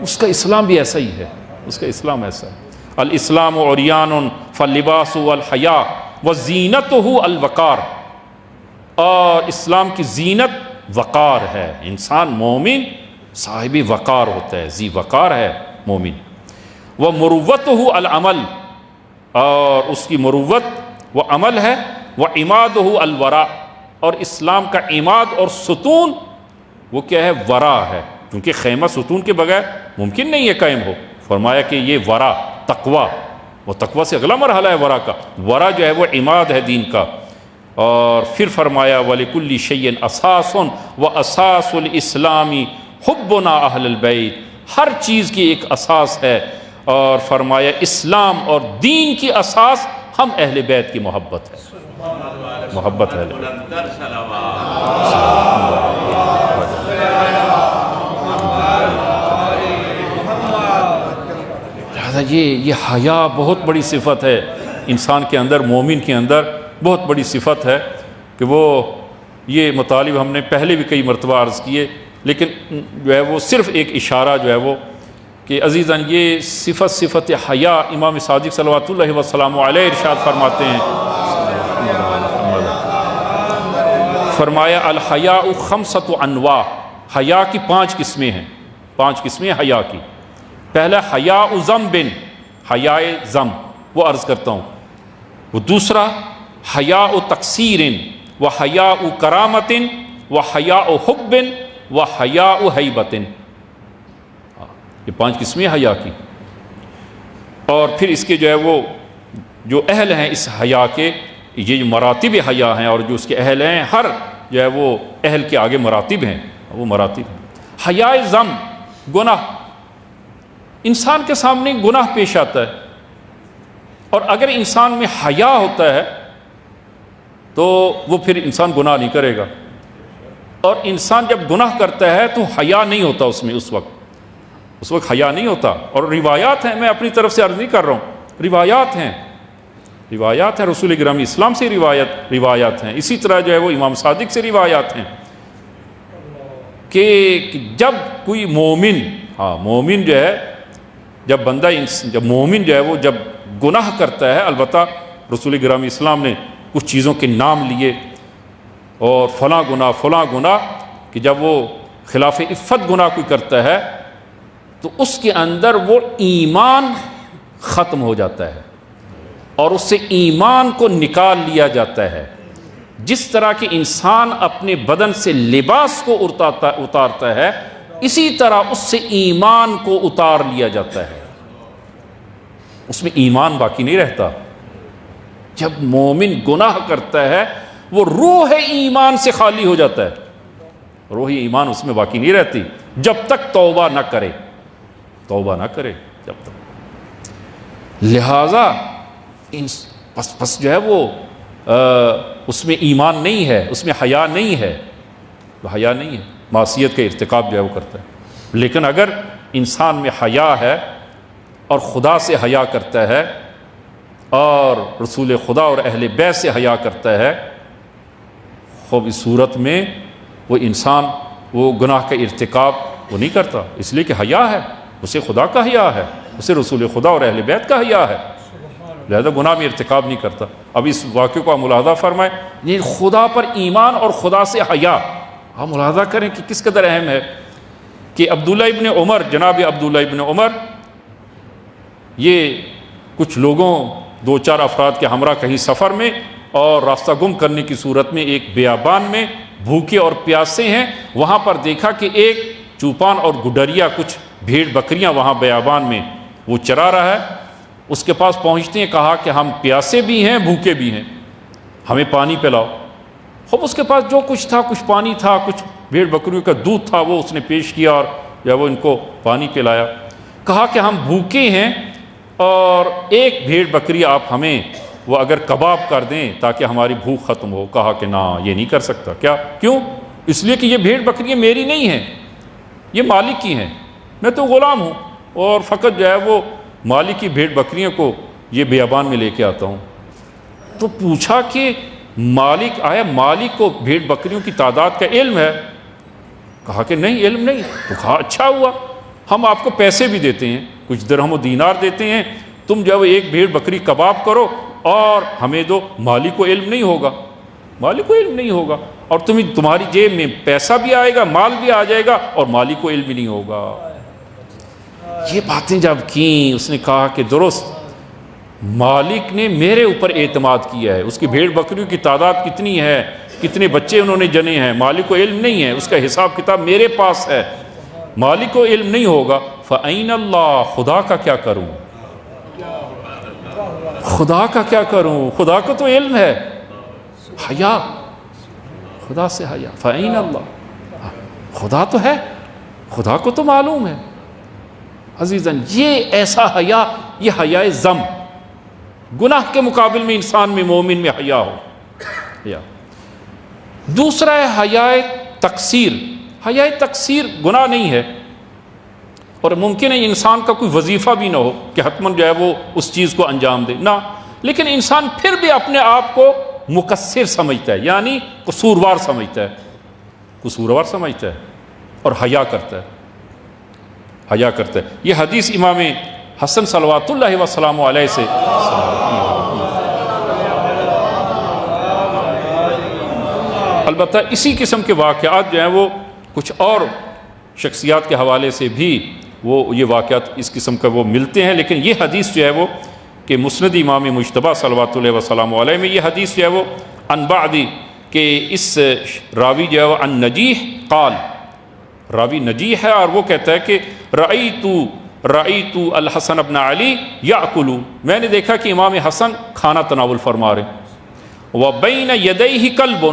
Speaker 1: اس کا اسلام بھی ایسا ہی ہے، اس کا اسلام ایسا ہے۔ الاسلام عریان فلباسہ الحیا وزینتہ الوقار، اور اسلام کی زینت وقار ہے، انسان مومن صاحب وقار ہوتا ہے، ذی وقار ہے مومن۔ ومروتہ العمل، اور اس کی مروت وہ عمل ہے، وعمادہ الورع، اور اسلام کا عماد اور ستون وہ کیا ہے؟ ورع ہے، کیونکہ خیمہ ستون کے بغیر ممکن نہیں ہے قائم ہو۔ فرمایا کہ یہ ورع، تقوی، وہ تقوی سے اگلا مرحلہ ہے ورع کا، ورع جو ہے وہ عماد ہے دین کا۔ اور پھر فرمایا وَلِكُلِّ شَيْءٍ أَسَاسٌ وَأَسَاسُ الْإِسْلَامِ حُبُّنَا أَهْلَ الْبَيْتِ، ہر چیز کی ایک اساس ہے، اور فرمایا اسلام اور دین کی اساس ہم اہل بیت کی محبت ہے، محبت ہے۔ یہ حیا بہت بڑی صفت ہے انسان کے اندر، مومن کے اندر بہت بڑی صفت ہے، کہ وہ یہ مطالب ہم نے پہلے بھی کئی مرتبہ عرض کیے لیکن جو ہے وہ صرف ایک اشارہ جو ہے وہ کہ عزیزاً یہ صفت حیا امام صادق صلوات اللہ وسلام علیہ ارشاد فرماتے ہیں، فرمایا الحیاء خمسۃ انواع، حیا کی 5 قسمیں ہیں، 5 قسمیں حیا کی۔ پہلا حیاء ذنب، حیاء ذم، وہ عرض کرتا ہوں۔ وہ دوسرا حیاء تقصیر و حیاء کرامت و حیاء حب و حیاء ہیبت، یہ 5 قسمیں حیا کی۔ اور پھر اس کے جو ہے وہ جو اہل ہیں اس حیا کے، یہ جو مراتب حیا ہیں اور جو اس کے اہل ہیں، ہر جو ہے وہ اہل کے آگے مراتب ہیں، وہ مراتب ہیں۔ حیاء ذم، گناہ، انسان کے سامنے گناہ پیش آتا ہے، اور اگر انسان میں حیا ہوتا ہے تو وہ پھر انسان گناہ نہیں کرے گا، اور انسان جب گناہ کرتا ہے تو حیا نہیں ہوتا اس میں، اس وقت حیا نہیں ہوتا۔ اور روایات ہیں، میں اپنی طرف سے عرض نہیں کر رہا ہوں، روایات ہیں رسول گرامی اسلام سے روایات ہیں، اسی طرح جو ہے وہ امام صادق سے روایات ہیں کہ جب کوئی مومن جو ہے، جب مومن جو ہے وہ جب گناہ کرتا ہے، البتہ رسول گرامی اسلام نے کچھ چیزوں کے نام لیے، اور فلاں گناہ کہ جب وہ خلاف عفت گناہ کوئی کرتا ہے تو اس کے اندر وہ ایمان ختم ہو جاتا ہے اور اس سے ایمان کو نکال لیا جاتا ہے۔ جس طرح کہ انسان اپنے بدن سے لباس کو اتارتا ہے، اسی طرح اس سے ایمان کو اتار لیا جاتا ہے، اس میں ایمان باقی نہیں رہتا۔ جب مومن گناہ کرتا ہے وہ روح ایمان سے خالی ہو جاتا ہے، روح ایمان اس میں باقی نہیں رہتی جب تک توبہ نہ کرے جب تک۔ لہذا پس جو ہے وہ اس میں ایمان نہیں ہے، اس میں حیا نہیں ہے، معصیت کا ارتکاب جو ہے وہ کرتا ہے۔ لیکن اگر انسان میں حیا ہے اور خدا سے حیا کرتا ہے اور رسول خدا اور اہل بیت سے حیا کرتا ہے، خوب اس صورت میں وہ انسان وہ گناہ کا ارتکاب وہ نہیں کرتا، اس لیے کہ حیا ہے، اسے خدا کا حیا ہے، اسے رسول خدا اور اہل بیت کا حیا ہے، لہذا گناہ میں ارتکاب نہیں کرتا۔ اب اس واقعے کو آپ ملاحظہ فرمائیں، یہ خدا پر ایمان اور خدا سے حیا، آپ ملاحظہ کریں کہ کس قدر اہم ہے کہ جناب عبداللہ ابن عمر یہ کچھ لوگوں 2-4 افراد کے ہمراہ کہیں سفر میں اور راستہ گم کرنے کی صورت میں ایک بیابان میں بھوکے اور پیاسے ہیں، وہاں پر دیکھا کہ ایک چوپان اور گڈریا کچھ بھیڑ بکریاں وہاں بیابان میں وہ چرا رہا ہے۔ اس کے پاس پہنچتے ہیں، کہا کہ ہم پیاسے بھی ہیں بھوکے بھی ہیں، ہمیں پانی پلاؤ۔ خوب اس کے پاس جو کچھ تھا، کچھ پانی تھا، کچھ بھیڑ بکریوں کا دودھ تھا، وہ اس نے پیش کیا اور یا وہ ان کو پانی پلایا۔ کہا کہ ہم بھوکے ہیں اور ایک بھیڑ بکری آپ ہمیں وہ اگر کباب کر دیں تاکہ ہماری بھوک ختم ہو۔ کہا کہ نہ، یہ نہیں کر سکتا۔ کیوں؟ اس لیے کہ یہ بھیڑ بکریاں میری نہیں ہیں، یہ مالک کی ہیں، میں تو غلام ہوں اور فقط جو ہے وہ مالک کی بھیڑ بکریوں کو یہ بیابان میں لے کے آتا ہوں۔ تو پوچھا کہ مالک کو بھیڑ بکریوں کی تعداد کا علم ہے؟ کہا کہ نہیں، علم نہیں۔ تو کہا اچھا ہوا، ہم آپ کو پیسے بھی دیتے ہیں، کچھ درہم و دینار دیتے ہیں، تم جب ایک بھیڑ بکری کباب کرو اور ہمیں دو۔ مالک کو علم نہیں ہوگا اور تمہاری جیب میں پیسہ بھی آئے گا، مال بھی آ جائے گا اور مالک کو علم بھی نہیں ہوگا۔ یہ باتیں جب کیں، اس نے کہا کہ درست، مالک نے میرے اوپر اعتماد کیا ہے، اس کی بھیڑ بکریوں کی تعداد کتنی ہے، کتنے بچے انہوں نے جنے ہیں، مالک کو علم نہیں ہے، اس کا حساب کتاب میرے پاس ہے، مالک کو علم نہیں ہوگا۔ فَأَيْنَ اللَّهُ، خدا کا کیا کروں، خدا کو تو علم ہے، حیا، خدا سے حیا۔ فَأَيْنَ اللَّهُ، خدا تو ہے، خدا کو تو معلوم ہے۔ عزیزاً، یہ ایسا حیا، یہ حیاء ذم، گناہ کے مقابل میں انسان میں، مومن میں حیا ہو۔ دوسرا ہے حیاء تقصیر۔ حیاء تقصیر گناہ نہیں ہے، اور ممکن ہے انسان کا کوئی وظیفہ بھی نہ ہو کہ حتماً جو ہے وہ اس چیز کو انجام دے، نہ، لیکن انسان پھر بھی اپنے آپ کو مقصر سمجھتا ہے، یعنی قصوروار سمجھتا ہے۔ اور حیا کرتا ہے، حیا کرتا ہے۔ یہ حدیث امام حسن صلوات اللہ وسلام علیہ سے البتہ اسی قسم کے واقعات جو ہیں وہ کچھ اور شخصیات کے حوالے سے بھی یہ واقعات اس قسم کا وہ ملتے ہیں، لیکن یہ حدیث جو ہے وہ کہ مسند امام مجتبیٰ صلوات اللہ وسلام علیہ میں یہ حدیث جو ہے وہ عن بعدی کہ اس راوی جو ہے وہ عن نجیح قال، راوی نجیح ہے اور وہ کہتا ہے کہ رأیت الحسن ابن علی یأکل، میں نے دیکھا کہ امام حسن کھانا تناول فرما رہے ہیں، وبین یدیہ کلب،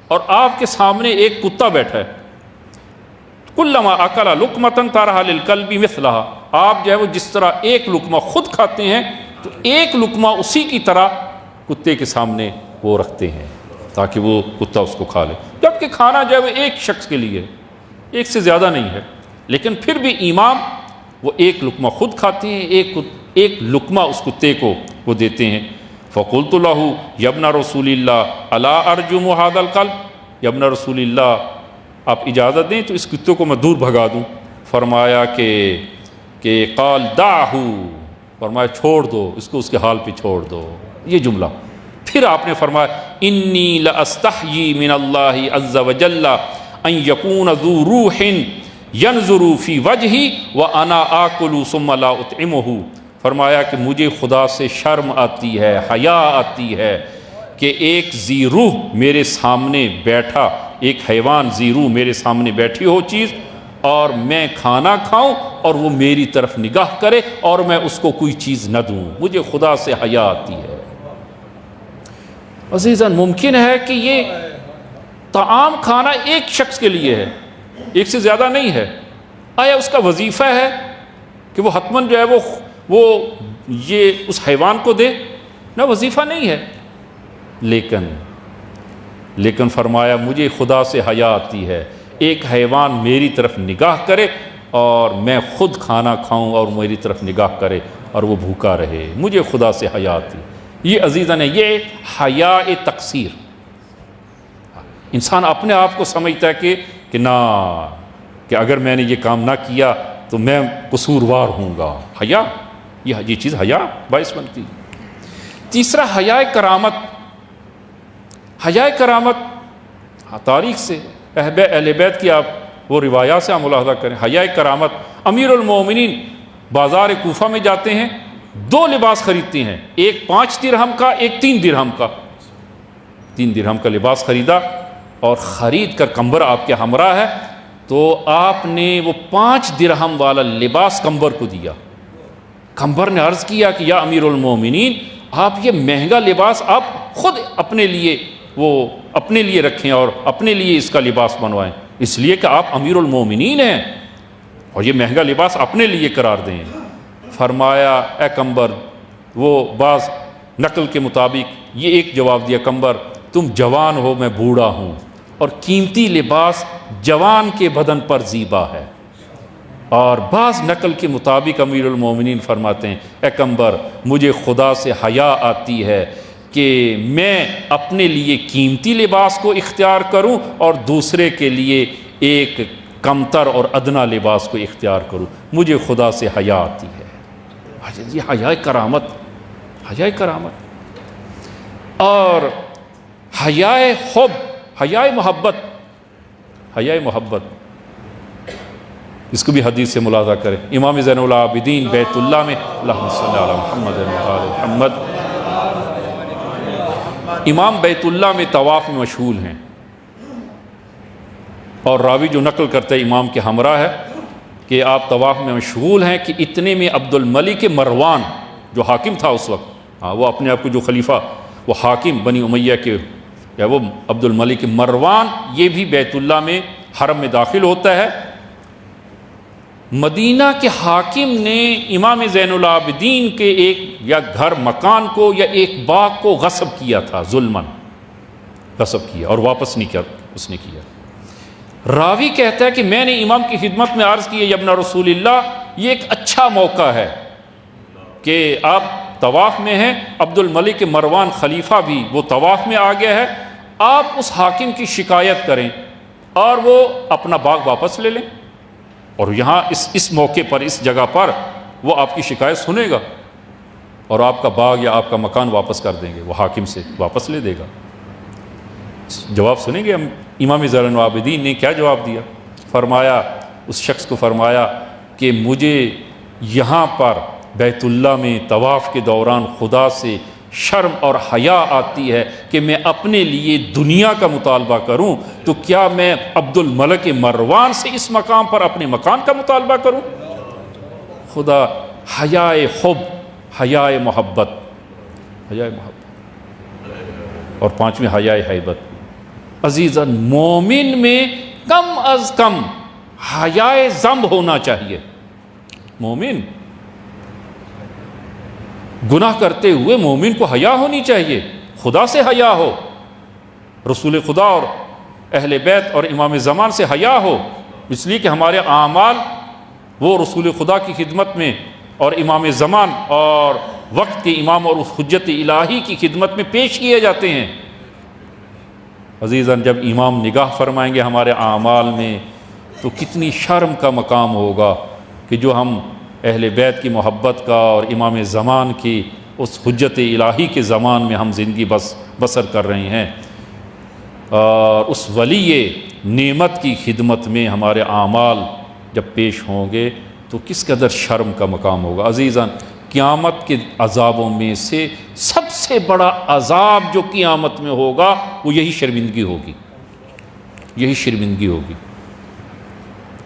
Speaker 1: اور آپ کے سامنے ایک کتا بیٹھا ہے، کلما اکل لقمۃ طرح للکلب مثلها، آپ جو ہے وہ جس طرح ایک لقمہ خود کھاتے ہیں تو ایک لقمہ اسی کی طرح کتے کے سامنے وہ رکھتے ہیں تاکہ وہ کتا اس کو کھا لے، جبکہ کھانا جو ہے وہ ایک شخص کے لیے ایک سے زیادہ نہیں ہے، لیکن پھر بھی امام وہ ایک لقمہ خود کھاتے ہیں، ایک لقمہ اس کتے کو وہ دیتے ہیں۔ فقلت له یا ابن رسول اللہ الا ارجم هذا القلب، یا ابن رسول اللہ آپ اجازت دیں تو اس کتے کو میں دور بھگا دوں۔ فرمایا کہ قال دعہ، فرمایا چھوڑ دو اس کو، اس کے حال پہ چھوڑ دو، یہ جملہ۔ پھر آپ نے فرمایا انی لاستحیی من اللہ عز وجل ان یکون ذو روح ینظر فی وجہی وانا آکل ثم لا اطعمہ، فرمایا کہ مجھے خدا سے شرم آتی ہے، حیا آتی ہے کہ ایک ذی روح میرے سامنے بیٹھا، ایک حیوان ذی روح میرے سامنے بیٹھی ہو چیز، اور میں کھانا کھاؤں اور وہ میری طرف نگاہ کرے اور میں اس کو کوئی چیز نہ دوں، مجھے خدا سے حیا آتی ہے۔ عزیزاً ممکن ہے کہ یہ طعام کھانا ایک شخص کے لیے ہے، ایک سے زیادہ نہیں ہے، آیا اس کا وظیفہ ہے کہ وہ حتماً جو ہے وہ یہ اس حیوان کو دے؟ نہ، وظیفہ نہیں ہے، لیکن فرمایا مجھے خدا سے حیا آتی ہے ایک حیوان میری طرف نگاہ کرے اور میں خود کھانا کھاؤں اور میری طرف نگاہ کرے اور وہ بھوکا رہے، مجھے خدا سے حیا آتی ہے۔ یہ عزیزاً ہے، یہ حیا تقصیر، انسان اپنے آپ کو سمجھتا ہے کہ نہ، کہ اگر میں نے یہ کام نہ کیا تو میں قصوروار ہوں گا، حیا، یہ چیز حیا باعث بنتی۔ تیسرا حیا کرامت، حیا کرامت تاریخ سے اہل بیت کی آپ وہ روایات سے آپ ملاحظہ کریں، حیا کرامت، امیر المومنین بازار کوفہ میں جاتے ہیں، 2 لباس خریدتے ہیں، ایک 5 درہم کا، ایک 3 درہم کا، 3 درہم کا لباس خریدا اور خرید کر کمبر آپ کے ہمراہ ہے تو آپ نے وہ 5 درہم والا لباس کمبر کو دیا۔ کمبر نے عرض کیا کہ یا امیر المومنین، آپ یہ مہنگا لباس آپ خود اپنے لیے رکھیں اور اپنے لیے اس کا لباس بنوائیں، اس لیے کہ آپ امیر المومنین ہیں اور یہ مہنگا لباس اپنے لیے قرار دیں۔ فرمایا اے کمبر، وہ بعض نقل کے مطابق یہ ایک جواب دیا، کمبر تم جوان ہو، میں بوڑھا ہوں، اور قیمتی لباس جوان کے بدن پر زیبا ہے۔ اور بعض نقل کے مطابق امیر المومنین فرماتے ہیں اے کمبر، مجھے خدا سے حیا آتی ہے کہ میں اپنے لیے قیمتی لباس کو اختیار کروں اور دوسرے کے لیے ایک کمتر اور ادنا لباس کو اختیار کروں، مجھے خدا سے حیا آتی ہے۔ یہ حیا کرامت، حیا کرامت۔ اور حیا حب، حیا محبت، حیا محبت، اس کو بھی حدیث سے ملاحظہ کریں۔ امام زین العابدین بیت اللہ میں، اللہم صلی علی محمد و آل محمد، امام بیت اللہ میں طواف میں مشغول ہیں، اور راوی جو نقل کرتے امام کے ہمراہ ہے کہ آپ طواف میں مشغول ہیں کہ اتنے میں عبد الملک مروان جو حاکم تھا اس وقت، وہ اپنے آپ کو جو خلیفہ، وہ حاکم بنی امیہ کے، یا وہ عبد الملک مروان، یہ بھی بیت اللہ میں حرم میں داخل ہوتا ہے۔ مدینہ کے حاکم نے امام زین العابدین کے ایک یا گھر مکان کو یا ایک باغ کو غصب کیا تھا، ظلماً غصب کیا اور واپس نہیں کیا اس نے کیا۔ راوی کہتا ہے کہ میں نے امام کی خدمت میں عرض کی یا ابن رسول اللہ، یہ ایک اچھا موقع ہے کہ آپ طواف میں ہیں، عبد الملک مروان خلیفہ بھی وہ طواف میں آ گیا ہے، آپ اس حاکم کی شکایت کریں اور وہ اپنا باغ واپس لے لیں، اور یہاں اس موقع پر، اس جگہ پر وہ آپ کی شکایت سنے گا اور آپ کا باغ یا آپ کا مکان واپس کر دیں گے، وہ حاکم سے واپس لے دے گا۔ جواب سنیں گے ہم امام زین العابدین نے کیا جواب دیا؟ فرمایا، اس شخص کو فرمایا کہ مجھے یہاں پر بیت اللہ میں طواف کے دوران خدا سے شرم اور حیا آتی ہے کہ میں اپنے لیے دنیا کا مطالبہ کروں، تو کیا میں عبد الملک مروان سے اس مقام پر اپنے مکان کا مطالبہ کروں؟ خدا حیائے حب، حیائے محبت، حیائے محبت، اور پانچویں حیائے حیبت۔ عزیزاً، مومن میں کم از کم حیائے ذنب ہونا چاہیے۔ مومن گناہ کرتے ہوئے مومن کو حیا ہونی چاہیے، خدا سے حیا ہو، رسول خدا اور اہل بیت اور امام زمان سے حیا ہو، اس لیے کہ ہمارے اعمال وہ رسول خدا کی خدمت میں اور امام زمان اور وقت کے امام اور اس حجت الہی کی خدمت میں پیش کیے جاتے ہیں۔ عزیزاً، جب امام نگاہ فرمائیں گے ہمارے اعمال میں تو کتنی شرم کا مقام ہوگا کہ جو ہم اہل بیت کی محبت کا اور امام زمان کی اس حجت الہی کے زمان میں ہم زندگی بسر کر رہے ہیں، اور اس ولی نعمت کی خدمت میں ہمارے اعمال جب پیش ہوں گے تو کس قدر شرم کا مقام ہوگا۔ عزیزاً، قیامت کے عذابوں میں سے سب سے بڑا عذاب جو قیامت میں ہوگا وہ یہی شرمندگی ہوگی، یہی شرمندگی ہوگی۔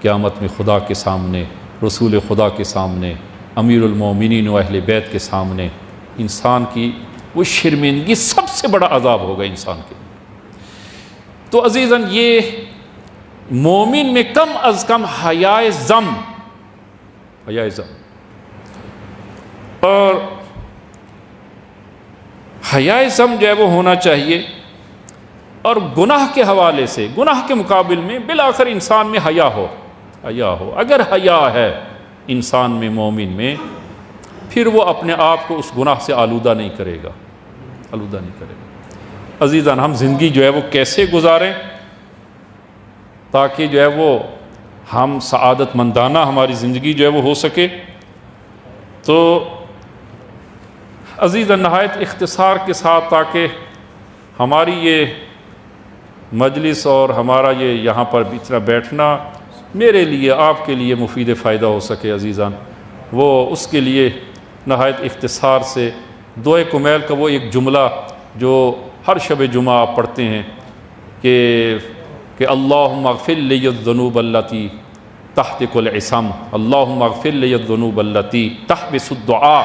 Speaker 1: قیامت میں خدا کے سامنے، رسول خدا کے سامنے، امیر المومنین و اہل بیت کے سامنے انسان کی وہ شرمندگی سب سے بڑا عذاب ہوگا انسان کے۔ تو عزیزاً، یہ مومن میں کم از کم حیائے ذم، حیائے ذم، اور حیائے ذم جو ہے وہ ہونا چاہیے۔ اور گناہ کے حوالے سے، گناہ کے مقابل میں بالآخر انسان میں حیا ہو، حیا ہو۔ اگر حیا ہے انسان میں، مومن میں، پھر وہ اپنے آپ کو اس گناہ سے آلودہ نہیں کرے گا، آلودہ نہیں کرے گا۔ عزیزاً، ہم زندگی جو ہے وہ کیسے گزاریں تاکہ جو ہے وہ ہم سعادت مندانہ ہماری زندگی جو ہے وہ ہو سکے؟ تو عزیزاً، نہایت اختصار کے ساتھ، تاکہ ہماری یہ مجلس اور ہمارا یہ یہاں پر اتنا بیٹھنا میرے لیے، آپ کے لیے مفید فائدہ ہو سکے عزیزاً، وہ اس کے لیے نہایت اختصار سے دعائے کمیل کا وہ ایک جملہ جو ہر شب جمعہ آپ پڑھتے ہیں کہ اللہم اغفر لی الذنوب التی تحبس العصم، اللہم اغفر لی الذنوب التی تحبس الدعاء،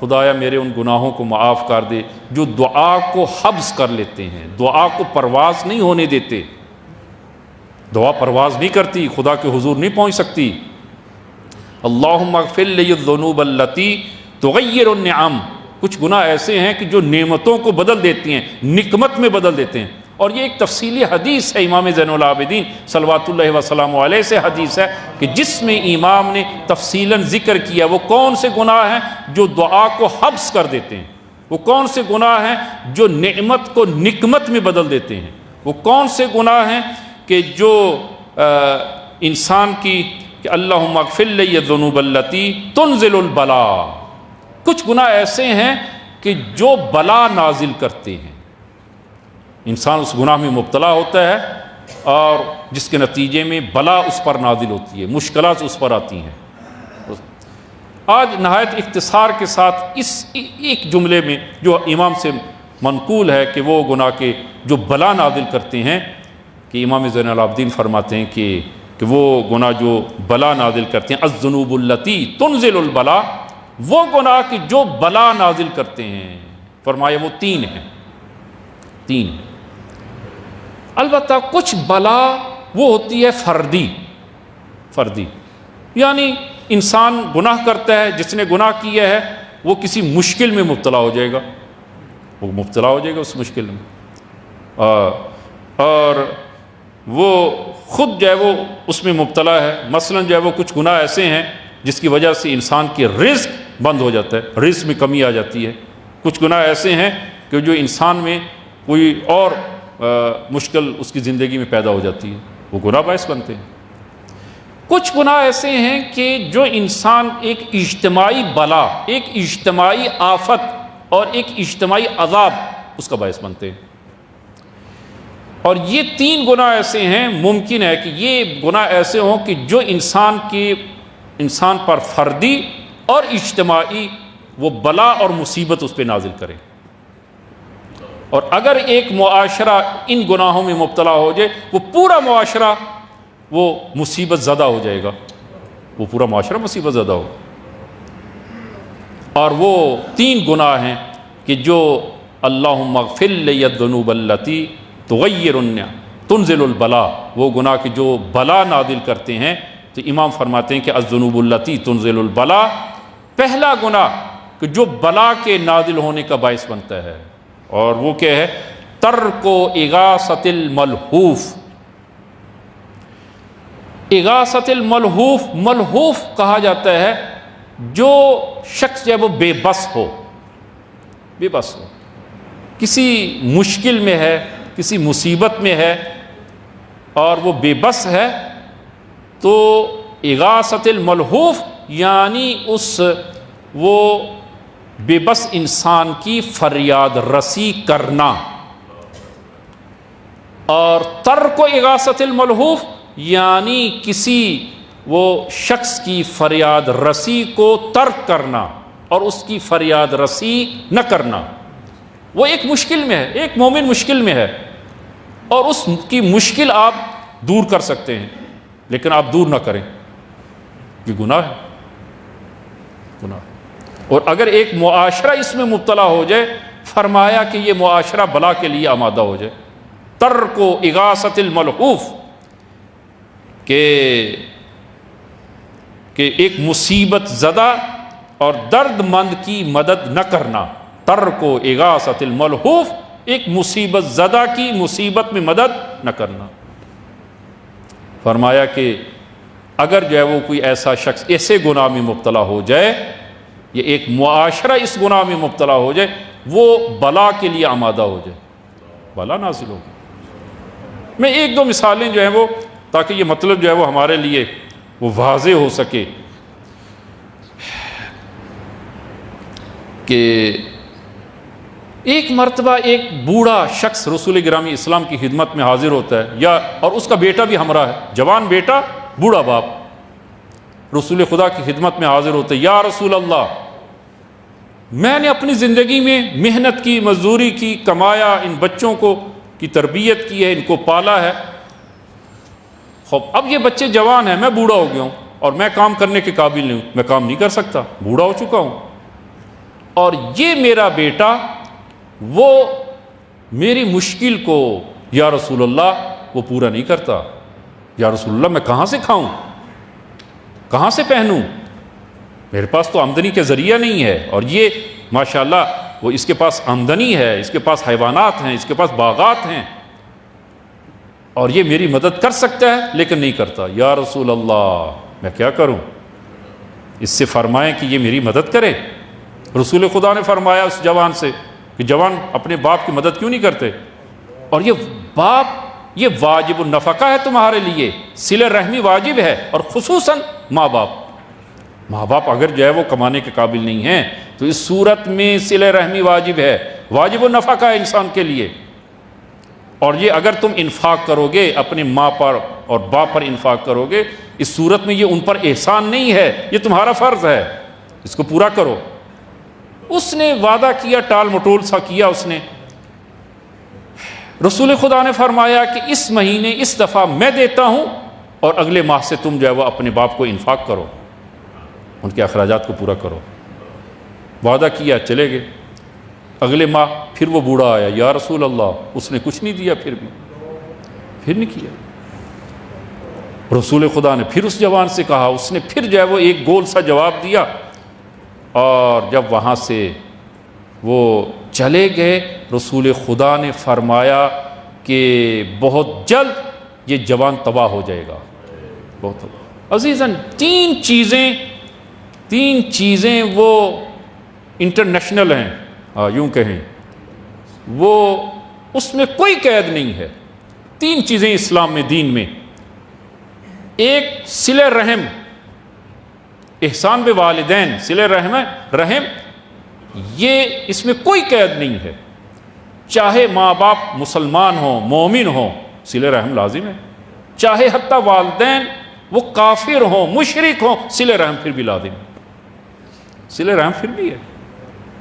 Speaker 1: خدایا میرے ان گناہوں کو معاف کر دے جو دعا کو حبس کر لیتے ہیں، دعا کو پرواز نہیں ہونے دیتے۔ دعا پرواز نہیں کرتی، خدا کے حضور نہیں پہنچ سکتی۔ اللہم اغفر لی الذنوب التی تغیر النعم، کچھ گناہ ایسے ہیں کہ جو نعمتوں کو بدل دیتی ہیں، نقمت میں بدل دیتے ہیں۔ اور یہ ایک تفصیلی حدیث ہے امام زین العابدین صلوات اللہ وسلم علیہ سے حدیث ہے کہ جس میں امام نے تفصیلاً ذکر کیا وہ کون سے گناہ ہیں جو دعا کو حبس کر دیتے ہیں، وہ کون سے گناہ ہیں جو نعمت کو نقمت میں بدل دیتے ہیں، وہ کون سے گناہ ہیں کہ جو انسان کی کہ اللہم اغفر لی الذنوب التی تنزل البلاء، کچھ گناہ ایسے ہیں کہ جو بلا نازل کرتے ہیں، انسان اس گناہ میں مبتلا ہوتا ہے اور جس کے نتیجے میں بلا اس پر نازل ہوتی ہے، مشکلات اس پر آتی ہیں۔ آج نہایت اختصار کے ساتھ اس ایک جملے میں جو امام سے منقول ہے کہ وہ گناہ کے جو بلا نازل کرتے ہیں، کہ امام زین العابدین فرماتے ہیں کہ وہ گناہ جو بلا نازل کرتے ہیں، الذنوب التی تنزل البلا، وہ گناہ کی جو بلا نازل کرتے ہیں، فرمایا وہ تین ہیں، تین۔ البتہ کچھ بلا وہ ہوتی ہے فردی، یعنی انسان گناہ کرتا ہے، جس نے گناہ کیا ہے وہ کسی مشکل میں مبتلا ہو جائے گا، وہ مبتلا ہو جائے گا اس مشکل میں، اور وہ خود جو ہے وہ اس میں مبتلا ہے۔ مثلا جو ہے وہ کچھ گناہ ایسے ہیں جس کی وجہ سے انسان کی رزق بند ہو جاتا ہے، رزق میں کمی آ جاتی ہے۔ کچھ گناہ ایسے ہیں کہ جو انسان میں کوئی اور مشکل اس کی زندگی میں پیدا ہو جاتی ہے۔ وہ گناہ باعث بنتے ہیں۔ کچھ گناہ ایسے ہیں کہ جو انسان ایک اجتماعی بلا، ایک اجتماعی آفت اور ایک اجتماعی عذاب اس کا باعث بنتے ہیں، اور یہ 3 گناہ ایسے ہیں ممکن ہے کہ یہ گناہ ایسے ہوں کہ جو انسان پر فردی اور اجتماعی وہ بلا اور مصیبت اس پہ نازل کرے، اور اگر ایک معاشرہ ان گناہوں میں مبتلا ہو جائے وہ پورا معاشرہ وہ مصیبت زدہ ہو جائے گا، وہ پورا معاشرہ مصیبت زدہ ہو۔ اور وہ 3 گناہ ہیں کہ جو اللہم اغفر لی الذنوب التی تغیر تنزل البلا، وہ گناہ کہ جو بلا نازل کرتے ہیں، تو امام فرماتے ہیں کہ الذنوب التی تنزل البلا، پہلا گناہ کہ جو بلا کے نازل ہونے کا باعث بنتا ہے، اور وہ کیا ہے؟ ترک اغاثۃ الملہوف۔ اغاثۃ الملہوف، ملہوف کہا جاتا ہے جو شخص جو ہے وہ بے بس ہو، بے بس ہو، کسی مشکل میں ہے، کسی مصیبت میں ہے اور وہ بے بس ہے، تو اغاثۃ الملہوف یعنی وہ بے بس انسان کی فریاد رسی کرنا، اور ترک اغاثۃ الملہوف یعنی کسی وہ شخص کی فریاد رسی کو ترک کرنا اور اس کی فریاد رسی نہ کرنا۔ وہ ایک مشکل میں ہے، ایک مومن مشکل میں ہے اور اس کی مشکل آپ دور کر سکتے ہیں، لیکن آپ دور نہ کریں، یہ گناہ ہے، گناہ۔ اور اگر ایک معاشرہ اس میں مبتلا ہو جائے، فرمایا کہ یہ معاشرہ بلا کے لیے آمادہ ہو جائے۔ ترک اغاثۃ الملہوف کہ ایک مصیبت زدہ اور درد مند کی مدد نہ کرنا، ترک اغاثۃ الملہوف، ایک مصیبت زدہ کی مصیبت میں مدد نہ کرنا۔ فرمایا کہ اگر جو ہے وہ کوئی ایسا شخص ایسے گناہ میں مبتلا ہو جائے، یہ ایک معاشرہ اس گناہ میں مبتلا ہو جائے، وہ بلا کے لیے آمادہ ہو جائے، بلا نازل ہوگی۔ میں 1-2 مثالیں جو ہیں وہ، تاکہ یہ مطلب جو ہے وہ ہمارے لیے وہ واضح ہو سکے کہ ایک مرتبہ ایک بوڑھا شخص رسول گرامی اسلام کی خدمت میں حاضر ہوتا ہے، اور اس کا بیٹا بھی ہمراہ ہے، جوان بیٹا، بوڑھا باپ، رسول خدا کی خدمت میں حاضر ہوتے، یا رسول اللہ، میں نے اپنی زندگی میں محنت کی، مزدوری کی، کمایا، ان بچوں کی تربیت کی ہے، ان کو پالا ہے، اب یہ بچے جوان ہیں، میں بوڑھا ہو گیا ہوں اور میں کام کرنے کے قابل نہیں ہوں، میں کام نہیں کر سکتا، بوڑھا ہو چکا ہوں، اور یہ میرا بیٹا وہ میری مشکل کو یا رسول اللہ وہ پورا نہیں کرتا، یا رسول اللہ میں کہاں سے کھاؤں، کہاں سے پہنوں، میرے پاس تو آمدنی کے ذریعہ نہیں ہے، اور یہ ماشاءاللہ وہ اس کے پاس آمدنی ہے، اس کے پاس حیوانات ہیں، اس کے پاس باغات ہیں، اور یہ میری مدد کر سکتا ہے لیکن نہیں کرتا، یا رسول اللہ میں کیا کروں، اس سے فرمائیں کہ یہ میری مدد کرے۔ رسول خدا نے فرمایا اس جوان سے کہ جوان اپنے باپ کی مدد کیوں نہیں کرتے، اور یہ باپ یہ واجب النفقہ ہے تمہارے لیے، صلہ رحمی واجب ہے، اور خصوصاً ماں باپ اگر جو ہے وہ کمانے کے قابل نہیں ہیں تو اس صورت میں صلہ رحمی واجب ہے، واجب النفقہ ہے انسان کے لیے، اور یہ اگر تم انفاق کرو گے اپنے ماں پر اور باپ پر انفاق کرو گے، اس صورت میں یہ ان پر احسان نہیں ہے، یہ تمہارا فرض ہے، اس کو پورا کرو۔ اس نے وعدہ کیا، ٹال مٹول سا کیا اس نے۔ رسول خدا نے فرمایا کہ اس مہینے اس دفعہ میں دیتا ہوں، اور اگلے ماہ سے تم جو ہے وہ اپنے باپ کو انفاق کرو، ان کے اخراجات کو پورا کرو۔ وعدہ کیا، چلے گئے، اگلے ماہ پھر وہ بوڑھا آیا، یا رسول اللہ، اس نے کچھ نہیں دیا، پھر نہیں کیا۔ رسول خدا نے پھر اس جوان سے کہا، اس نے پھر جو ہے وہ ایک گول سا جواب دیا، اور جب وہاں سے وہ چلے گئے، رسول خدا نے فرمایا کہ بہت جلد یہ جوان تباہ ہو جائے گا، بہت عزیزاً۔ تین چیزیں وہ انٹرنیشنل ہیں، یوں کہیں، وہ اس میں کوئی قید نہیں ہے، 3 چیزیں اسلام میں، دین میں، ایک صلہ رحم، احسان بالوالدین، صلہ رحم یہ اس میں کوئی قید نہیں ہے، چاہے ماں باپ مسلمان ہوں مومن ہوں صلہ رحم لازم ہے، چاہے حتیٰ والدین وہ کافر ہوں مشرک ہوں صلہ رحم پھر بھی لازم ہے، صلہ رحم پھر بھی ہے،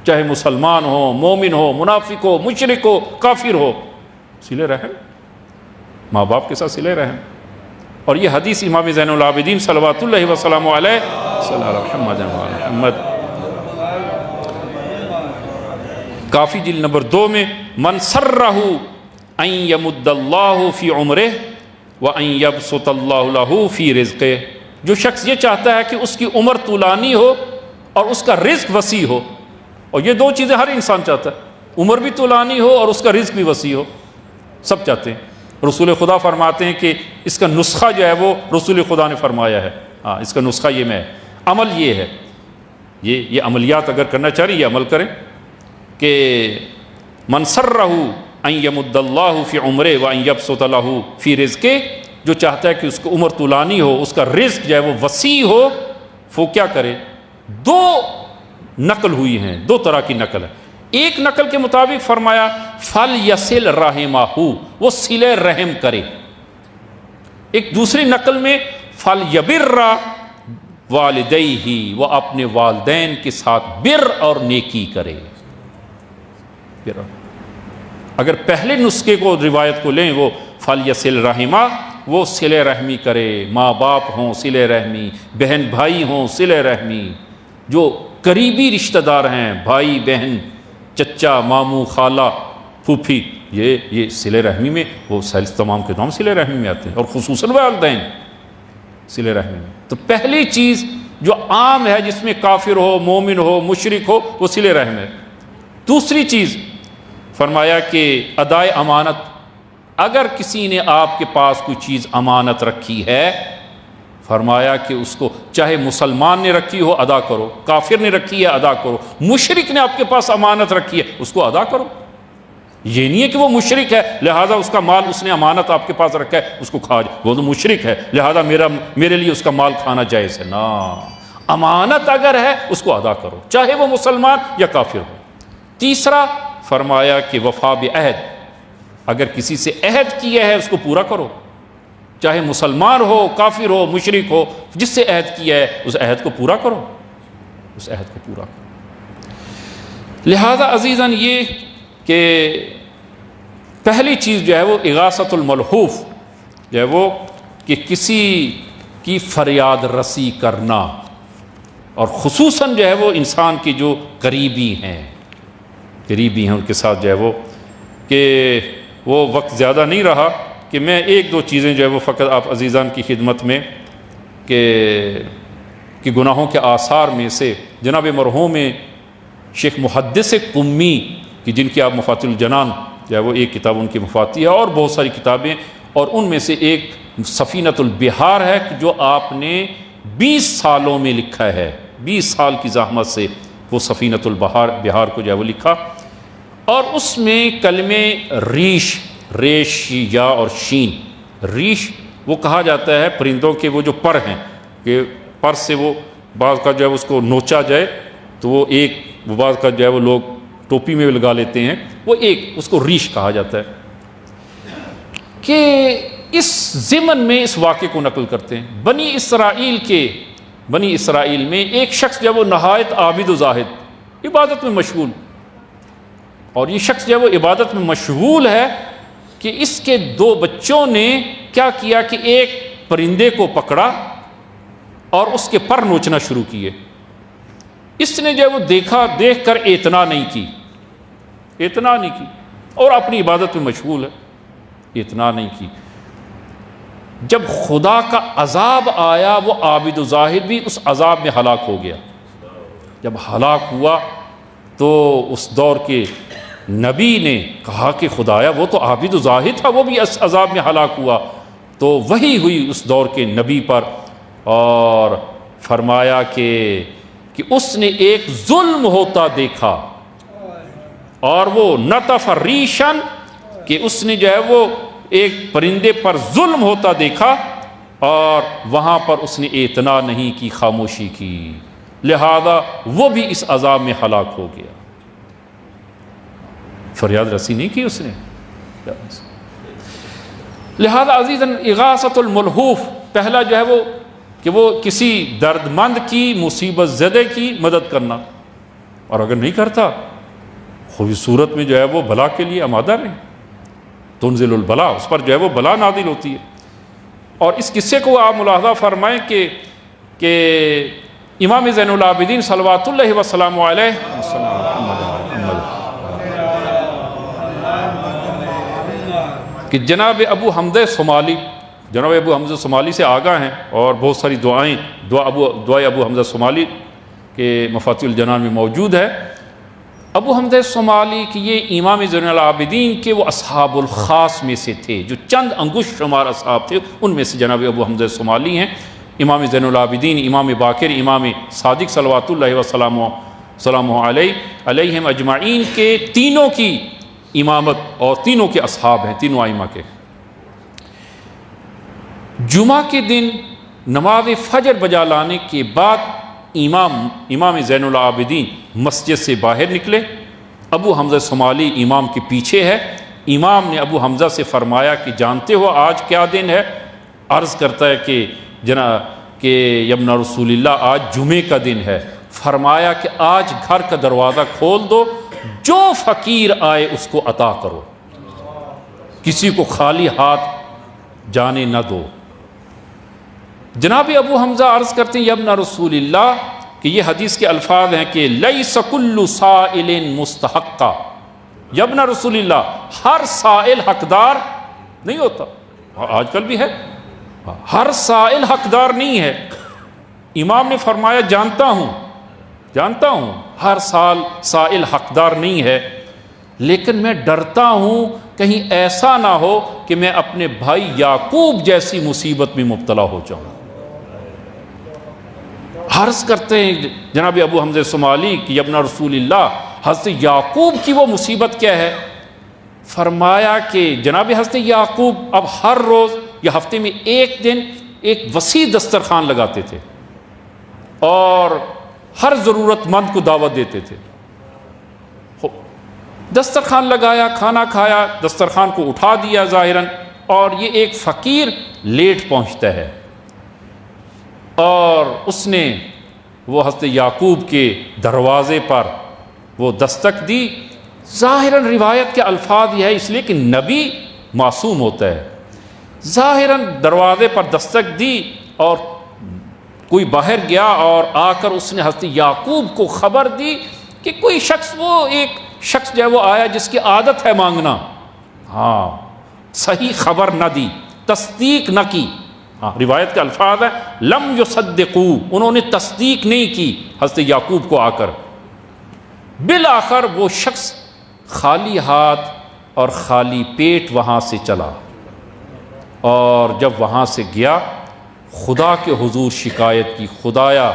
Speaker 1: چاہے مسلمان ہو مومن ہو منافق ہو مشرک ہو کافر ہو، صلہ رحم ماں باپ کے ساتھ صلہ رحم۔ اور یہ حدیث امام زین العابدین صلوات اللہ وسلم علیہ صلی اللہ علیہ محمد کافی جلد نمبر 2 میں من سرہ ان یمد اللہ فی عمرہ وان یبسط اللہ لہ فی رزقہ، جو شخص یہ چاہتا ہے کہ اس کی عمر طولانی ہو اور اس کا رزق وسیع ہو، اور یہ 2 چیزیں ہر انسان چاہتا ہے، عمر بھی طولانی ہو اور اس کا رزق بھی وسیع ہو، سب چاہتے ہیں۔ رسول خدا فرماتے ہیں کہ اس کا نسخہ جو ہے وہ رسول خدا نے فرمایا ہے، اس کا نسخہ یہ میں ہے، عمل یہ ہے، یہ عملیات اگر کرنا چاہ رہی یہ عمل کریں کہ من سرہ ان یمد اللہ فی عمرہ وان یبسط لہ فی رزقہ، جو چاہتا ہے کہ اس کو عمر طولانی ہو اس کا رزق جو ہے وہ وسیع ہو، وہ کیا کرے؟ 2 نقل ہوئی ہیں، 2 طرح کی نقل ہے۔ ایک نقل کے مطابق فرمایا فَلْيَصِلْ رَحِمَهُ، وہ صلہ رحم کرے، ایک دوسری نقل میں فَلْيَبِرَّ وَالِدَيْهِ، وہ اپنے والدین کے ساتھ بر اور نیکی کرے۔ اگر پہلے نسخے کو روایت کو لیں وہ فَلْيَصِلْ رَحِمَهُ، وہ صلہ رحمی کرے، ماں باپ ہوں صلہ رحمی، بہن بھائی ہوں صلہ رحمی، جو قریبی رشتہ دار ہیں بھائی بہن چچا ماموں خالہ پھوپھی، یہ صلہ رحمی میں وہ تمام کے تمام صلہ رحمی میں آتے ہیں، اور خصوصاً والدین صلہ رحمی میں۔ تو پہلی چیز جو عام ہے جس میں کافر ہو مومن ہو مشرک ہو وہ صلہ رحم ہے۔ دوسری چیز فرمایا کہ ادائے امانت، اگر کسی نے آپ کے پاس کوئی چیز امانت رکھی ہے، فرمایا کہ اس کو چاہے مسلمان نے رکھی ہو ادا کرو، کافر نے رکھی ہے ادا کرو، مشرک نے آپ کے پاس امانت رکھی ہے اس کو ادا کرو۔ یہ نہیں ہے کہ وہ مشرک ہے لہذا اس کا مال اس نے امانت آپ کے پاس رکھا ہے اس کو کھا جائے، وہ تو مشرک ہے لہذا میرے لیے اس کا مال کھانا جائز ہے، نا، امانت اگر ہے اس کو ادا کرو چاہے وہ مسلمان یا کافر ہو۔ تیسرا فرمایا کہ وفا بعہد، اگر کسی سے عہد کیا ہے اس کو پورا کرو، چاہے مسلمان ہو کافر ہو مشرک ہو، جس سے عہد کیا ہے اس عہد کو پورا کرو، اس عہد کو پورا کرو۔ لہذا عزیزاً یہ کہ پہلی چیز جو ہے وہ اغاثۃ الملحوف جو ہے وہ کہ کسی کی فریاد رسی کرنا، اور خصوصاً جو ہے وہ انسان کے جو قریبی ہیں ان کے ساتھ جو ہے وہ کہ وہ وقت زیادہ نہیں رہا کہ میں 1-2 چیزیں جو ہے وہ فقط آپ عزیزان کی خدمت میں کہ گناہوں کے آثار میں سے جناب مرحوم شیخ محدث قمی کہ جن کی آپ مفاتیح الجنان جو ہے وہ ایک کتاب ان کی مفاتیح ہے اور بہت ساری کتابیں، اور ان میں سے ایک سفینۃ البحار ہے جو آپ نے 20 سالوں میں لکھا ہے، 20 سال کی زحمت سے وہ سفینۃ البحار کو جو ہے وہ لکھا، اور اس میں کلمے ریش یا اور شین، ریش وہ کہا جاتا ہے پرندوں کے وہ جو پر ہیں کہ پر سے وہ بعض کا جو ہے اس کو نوچا جائے تو وہ ایک وہ بعض کا جو ہے وہ لوگ ٹوپی میں لگا لیتے ہیں، وہ ایک اس کو ریش کہا جاتا ہے، کہ اس ضمن میں اس واقعے کو نقل کرتے ہیں۔ بنی اسرائیل میں ایک شخص جو ہے وہ نہایت عابد و زاہد، عبادت میں مشغول، اور یہ شخص جو ہے وہ عبادت میں مشغول ہے کہ اس کے 2 بچوں نے کیا کیا کہ ایک پرندے کو پکڑا اور اس کے پر نوچنا شروع کیے۔ اس نے جو ہے وہ دیکھ کر اعتنا نہیں کی اور اپنی عبادت میں مشغول ہے، اعتنا نہیں کی۔ جب خدا کا عذاب آیا وہ عابد و زاہد بھی اس عذاب میں ہلاک ہو گیا۔ جب ہلاک ہوا تو اس دور کے نبی نے کہا کہ خدایا وہ تو عابد و زاہد تھا، وہ بھی اس عذاب میں ہلاک ہوا، تو وحی ہوئی اس دور کے نبی پر اور فرمایا کہ اس نے ایک ظلم ہوتا دیکھا، اور وہ نطف ریشن کہ اس نے جو ہے وہ ایک پرندے پر ظلم ہوتا دیکھا، اور وہاں پر اس نے اعتنا نہیں کی، خاموشی کی، لہذا وہ بھی اس عذاب میں ہلاک ہو گیا۔ فریاد رسی نہیں کی اس نے۔ لہذا عزیزاً اغاثۃ الملہوف، پہلا جو ہے وہ کسی درد مند کی، مصیبت زدہ کی مدد کرنا، اور اگر نہیں کرتا خوبی صورت میں جو ہے وہ بلا کے لیے آمادہ رہے، تنزل البلا، اس پر جو ہے وہ بلا نازل ہوتی ہے۔ اور اس قصے کو آپ ملاحظہ فرمائیں کہ امام زین العابدین صلوات اللہ وسلام علیہ کہ جناب ابو حمزہ صومالی سے آگاہ ہیں، اور بہت ساری دعائیں ابو حمزہ صومالی کے مفاتیح الجنان میں موجود ہے۔ ابو حمزہ صومالی کی یہ امام زین العابدین کے وہ اصحاب الخاص میں سے تھے، جو چند انگشت شمار اصحاب تھے، ان میں سے جناب ابو حمزہ صومالی ہیں۔ امام زین العابدین، امام باقر، امام صادق صلوات اللہ وسلامہ علیہم اجمعین کے تینوں کی امامت اور تینوں کے اصحاب ہیں، تینوں ائمہ کے۔ جمعہ کے دن نماز فجر بجا لانے کے بعد امام زین العابدین مسجد سے باہر نکلے، ابو حمزہ صومالی امام کے پیچھے ہے۔ امام نے ابو حمزہ سے فرمایا کہ جانتے ہو آج کیا دن ہے؟ عرض کرتا ہے کہ ابن رسول اللہ آج جمعے کا دن ہے۔ فرمایا کہ آج گھر کا دروازہ کھول دو، جو فقیر آئے اس کو عطا کرو، کسی کو خالی ہاتھ جانے نہ دو۔ جناب ابو حمزہ عرض کرتے ہیں ابن رسول اللہ کہ یہ حدیث کے الفاظ ہیں کہ لیس کل سائل مستحقا، ابن رسول اللہ ہر سائل حقدار نہیں ہوتا، آج کل بھی ہے، ہر سائل حقدار نہیں ہے۔ امام نے فرمایا جانتا ہوں ہر سائل حقدار نہیں ہے، لیکن میں ڈرتا ہوں کہیں ایسا نہ ہو کہ میں اپنے بھائی یعقوب جیسی مصیبت میں مبتلا ہو جاؤں۔ عرض کرتے ہیں جناب ابو حمزہ صومالی کہ ابن رسول اللہ حضرت یعقوب کی وہ مصیبت کیا ہے؟ فرمایا کہ جناب حضرت یعقوب اب ہر روز یا ہفتے میں ایک دن ایک وسیع دسترخوان لگاتے تھے اور ہر ضرورت مند کو دعوت دیتے تھے۔ دسترخوان لگایا، کھانا کھایا، دسترخوان کو اٹھا دیا ظاہراً، اور یہ ایک فقیر لیٹ پہنچتا ہے، اور اس نے وہ حضرت یعقوب کے دروازے پر وہ دستک دی۔ ظاہراً روایت کے الفاظ یہ ہے اس لیے کہ نبی معصوم ہوتا ہے، ظاہراً دروازے پر دستک دی اور کوئی باہر گیا اور آ کر اس نے حضرت یعقوب کو خبر دی کہ کوئی شخص، وہ ایک شخص جو ہے وہ آیا جس کی عادت ہے مانگنا، ہاں صحیح خبر نہ دی، تصدیق نہ کی۔ روایت کے الفاظ ہیں لم یصدقو، انہوں نے تصدیق نہیں کی حضرت یعقوب کو آ کر۔ بالآخر وہ شخص خالی ہاتھ اور خالی پیٹ وہاں سے چلا، اور جب وہاں سے گیا خدا کے حضور شکایت کی، خدایا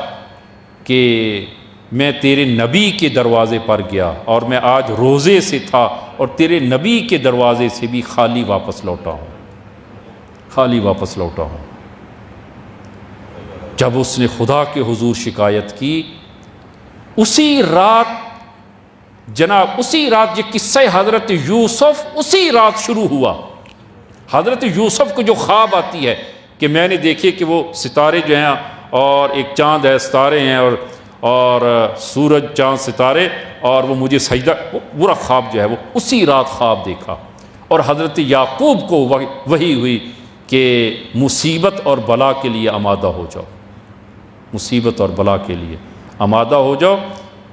Speaker 1: کہ میں تیرے نبی کے دروازے پر گیا اور میں آج روزے سے تھا اور تیرے نبی کے دروازے سے بھی خالی واپس لوٹا ہوں۔ جب اس نے خدا کے حضور شکایت کی، اسی رات یہ قصہ حضرت یوسف اسی رات شروع ہوا۔ حضرت یوسف کو جو خواب آتی ہے کہ میں نے دیکھے کہ وہ ستارے جو ہیں اور ایک چاند ہے، ستارے ہیں اور سورج، چاند، ستارے، اور وہ مجھے سجدہ، برا خواب جو ہے وہ اسی رات خواب دیکھا، اور حضرت یعقوب کو وحی ہوئی کہ مصیبت اور بلا کے لیے آمادہ ہو جاؤ، مصیبت اور بلا کے لیے آمادہ ہو جاؤ۔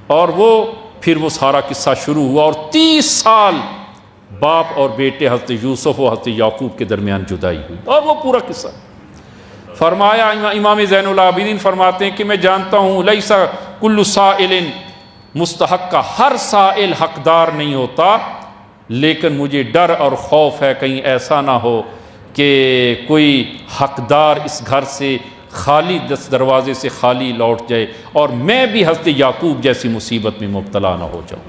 Speaker 1: اور پھر وہ سارا قصہ شروع ہوا، اور 30 سال باپ اور بیٹے حضرت یوسف و حضرت یعقوب کے درمیان جدائی ہوئی، اور وہ پورا قصہ فرمایا۔ امام زین العابدین فرماتے ہیں کہ میں جانتا ہوں لیس کل سائل مستحق، کا ہر سائل حقدار نہیں ہوتا، لیکن مجھے ڈر اور خوف ہے کہیں ایسا نہ ہو کہ کوئی حقدار اس گھر سے خالی دروازے سے خالی لوٹ جائے اور میں بھی حضرت یعقوب جیسی مصیبت میں مبتلا نہ ہو جاؤں۔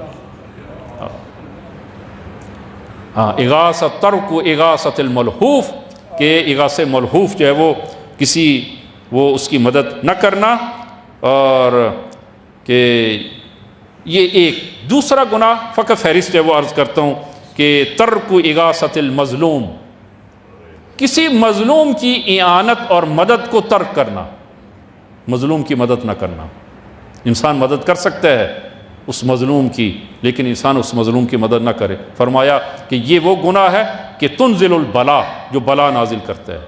Speaker 1: اغاثت ترک اغاثت الملحوف، کہ اغاث ملحوف جو ہے وہ کسی وہ اس کی مدد نہ کرنا، اور کہ یہ ایک دوسرا گناہ فقط فہرست ہے، وہ عرض کرتا ہوں کہ ترک اغاثۃ المظلوم، کسی مظلوم کی اعانت اور مدد کو ترک کرنا، مظلوم کی مدد نہ کرنا۔ انسان مدد کر سکتا ہے اس مظلوم کی، لیکن انسان اس مظلوم کی مدد نہ کرے۔ فرمایا کہ یہ وہ گناہ ہے کہ تنزل البلا، جو بلا نازل کرتا ہے۔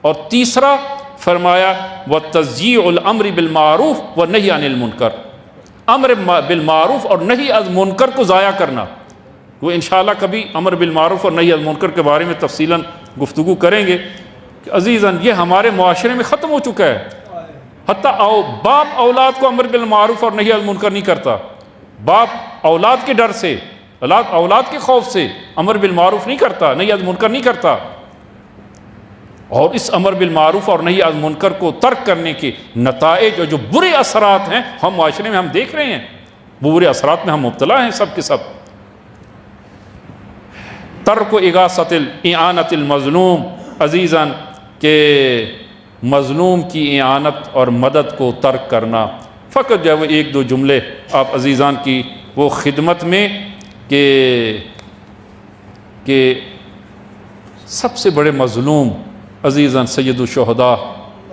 Speaker 1: اور تیسرا فرمایا وتضییع الامر بالمعروف والنہی عن المنکر، امر بالمعروف اور نہی از منکر کو ضائع کرنا۔ وہ انشاءاللہ کبھی امر بالمعروف اور نہی از منکر کے بارے میں تفصیلاً گفتگو کریں گے کہ عزیزاً یہ ہمارے معاشرے میں ختم ہو چکا ہے۔ حتیٰ باپ اولاد کو امر بالمعروف اور نہی از منکر نہیں کرتا، باپ اولاد کے ڈر سے، اولاد کے خوف سے امر بالمعروف نہیں کرتا، نہی از منکر نہیں کرتا۔ اور اس امر بالمعروف اور نہی از منکر کو ترک کرنے کے نتائج اور جو برے اثرات ہیں ہم معاشرے میں ہم دیکھ رہے ہیں، وہ برے اثرات میں ہم مبتلا ہیں سب کے سب۔ ترک اغاثۃ اعانت المظلوم، عزیزاً کہ مظلوم کی اعانت اور مدد کو ترک کرنا۔ فقط جو ہے وہ ایک دو جملے آپ عزیزان کی وہ خدمت میں کہ سب سے بڑے مظلوم عزیزاً سید الشہداء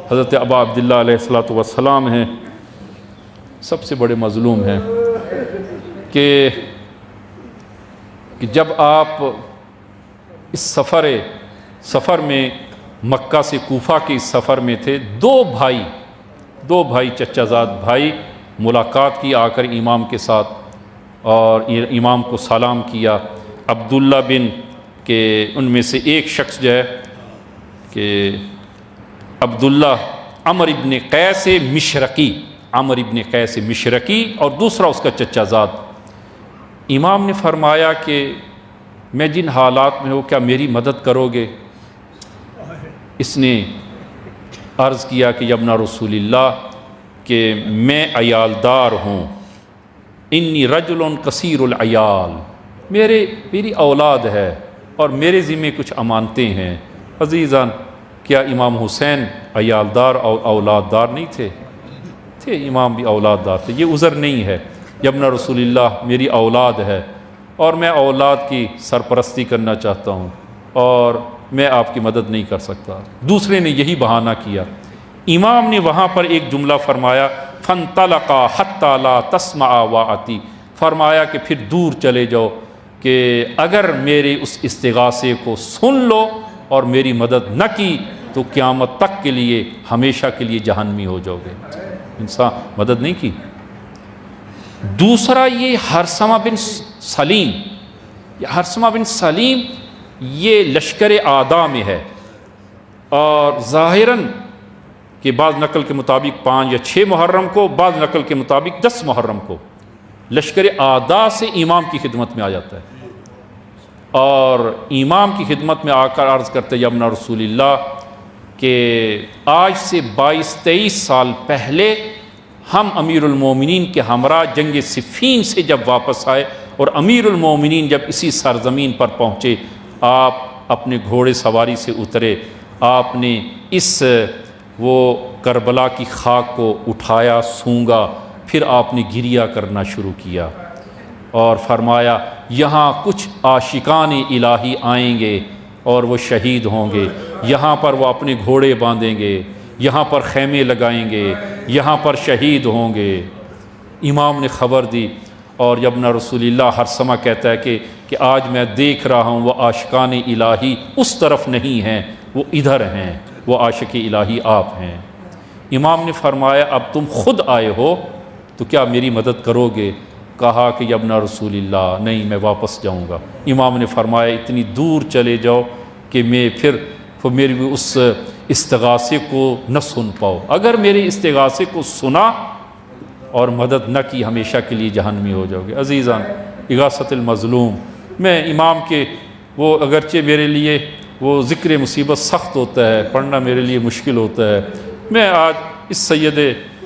Speaker 1: حضرت ابا عبداللہ علیہ السلام ہیں، سب سے بڑے مظلوم ہیں کہ جب آپ اس سفر میں مکہ سے کوفہ کے اس سفر میں تھے، دو بھائی چچا زاد بھائی ملاقات کی آ کر امام کے ساتھ، اور امام کو سلام کیا۔ عبداللہ بن کہ ان میں سے ایک شخص جو ہے کہ عبداللہ عمر ابن قیس مشرقی، اور دوسرا اس کا چچا زاد۔ امام نے فرمایا کہ میں جن حالات میں ہوں کیا میری مدد کرو گے؟ اس نے عرض کیا کہ ابن رسول اللہ کہ میں عیالدار ہوں، انی رجل کثیر العیال، میری اولاد ہے اور میرے ذمہ کچھ امانتیں ہیں۔ عزیزان کیا امام حسین عیالدار اور اولاددار نہیں تھے؟ امام بھی اولاددار تھے۔ یہ عذر نہیں ہے، ابن رسول اللہ میری اولاد ہے اور میں اولاد کی سرپرستی کرنا چاہتا ہوں اور میں آپ کی مدد نہیں کر سکتا۔ دوسرے نے یہی بہانہ کیا۔ امام نے وہاں پر ایک جملہ فرمایا فانطلقا حتی لا تسمع واعتی، فرمایا کہ پھر دور چلے جاؤ کہ اگر میرے اس استغاثے کو سن لو اور میری مدد نہ کی تو قیامت تک کے لیے ہمیشہ کے لیے جہنمی ہو جاؤ گے۔ انسان مدد نہیں کی۔ دوسرا یہ ہرثمہ بن سلیم یہ لشکر اعداء میں ہے، اور ظاہراً کہ بعض نقل کے مطابق 5 یا 6 محرم کو، بعض نقل کے مطابق 10 محرم کو لشکر اعداء سے امام کی خدمت میں آ جاتا ہے، اور امام کی خدمت میں آ کر عرض کرتے یا ابن رسول اللہ کہ آج سے 22-23 سال پہلے ہم امیر المومنین کے ہمراہ جنگ صفین سے جب واپس آئے اور امیر المومنین جب اسی سرزمین پر پہنچے، آپ اپنے گھوڑے سواری سے اترے، آپ نے وہ کربلا کی خاک کو اٹھایا، سونگا، پھر آپ نے گریہ کرنا شروع کیا اور فرمایا یہاں کچھ عاشقان الہی آئیں گے اور وہ شہید ہوں گے، یہاں پر وہ اپنے گھوڑے باندھیں گے، یہاں پر خیمے لگائیں گے، یہاں پر شہید ہوں گے۔ امام نے خبر دی، اور ابن رسول اللہ ہرثمہ کہتا ہے کہ آج میں دیکھ رہا ہوں وہ عاشقان الہی اس طرف نہیں ہیں، وہ ادھر ہیں، وہ عاشق الہی آپ ہیں۔ امام نے فرمایا اب تم خود آئے ہو تو کیا میری مدد کرو گے؟ کہا کہ ابن رسول اللہ نہیں، میں واپس جاؤں گا۔ امام نے فرمایا اتنی دور چلے جاؤ کہ میں پھر میری اس استغاثے کو نہ سن پاؤ، اگر میرے استغاثے کو سنا اور مدد نہ کی ہمیشہ کے لیے جہنمی ہو جاؤ گے۔ عزیزان اغاثۃ المظلوم، میں امام کے وہ اگرچہ میرے لیے وہ ذکر مصیبت سخت ہوتا ہے، پڑھنا میرے لیے مشکل ہوتا ہے، میں آج اس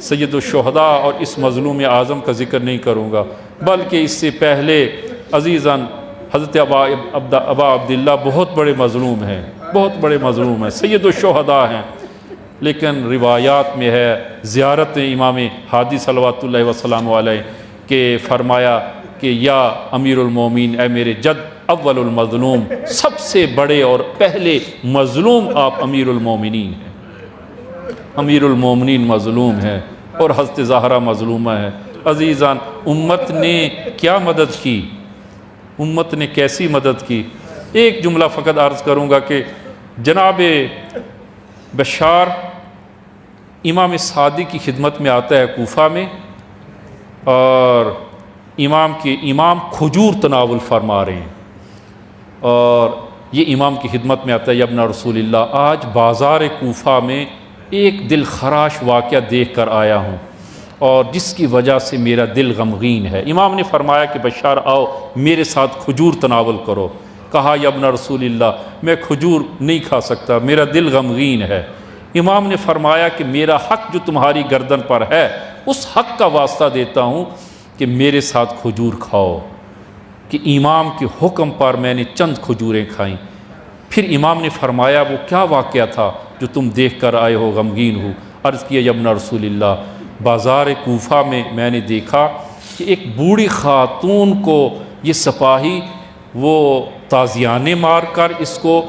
Speaker 1: سید الشہداء اور اس مظلوم اعظم کا ذکر نہیں کروں گا، بلکہ اس سے پہلے عزیزان حضرت ابا عبداللہ بہت بڑے مظلوم ہیں، بہت بڑے مظلوم ہیں، سید الشہداء ہیں۔ لیکن روایات میں ہے زیارت امام ہادی صلوات اللہ وسلم علیہ کہ فرمایا کہ یا امیر المومنین، اے میرے جد اول المظلوم، سب سے بڑے اور پہلے مظلوم آپ امیر المومنین ہیں۔ امیر المومنین مظلوم ہے اور حضرت زہرا مظلومہ ہے۔ عزیزان، امت نے کیا مدد کی؟ امت نے کیسی مدد کی؟ ایک جملہ فقط عرض کروں گا کہ جناب بشار امام صادق کی خدمت میں آتا ہے کوفہ میں، اور امام کھجور تناول فرما رہے ہیں، اور یہ امام کی خدمت میں آتا ہے، یا ابن رسول اللہ، آج بازار کوفہ میں ایک دل خراش واقعہ دیکھ کر آیا ہوں اور جس کی وجہ سے میرا دل غمگین ہے۔ امام نے فرمایا کہ بشار آؤ میرے ساتھ کھجور تناول کرو۔ کہا یا ابن رسول اللہ، میں کھجور نہیں کھا سکتا، میرا دل غمگین ہے۔ امام نے فرمایا کہ میرا حق جو تمہاری گردن پر ہے، اس حق کا واسطہ دیتا ہوں کہ میرے ساتھ کھجور کھاؤ۔ کہ امام کے حکم پر میں نے چند کھجوریں کھائیں۔ پھر امام نے فرمایا وہ کیا واقعہ تھا جو تم دیکھ کر آئے ہو، غمگین ہو؟ عرض کیا یا ابن رسول اللہ، بازار کوفہ میں نے دیکھا کہ ایک بوڑھی خاتون کو یہ سپاہی وہ تازیانے مار کر اس کو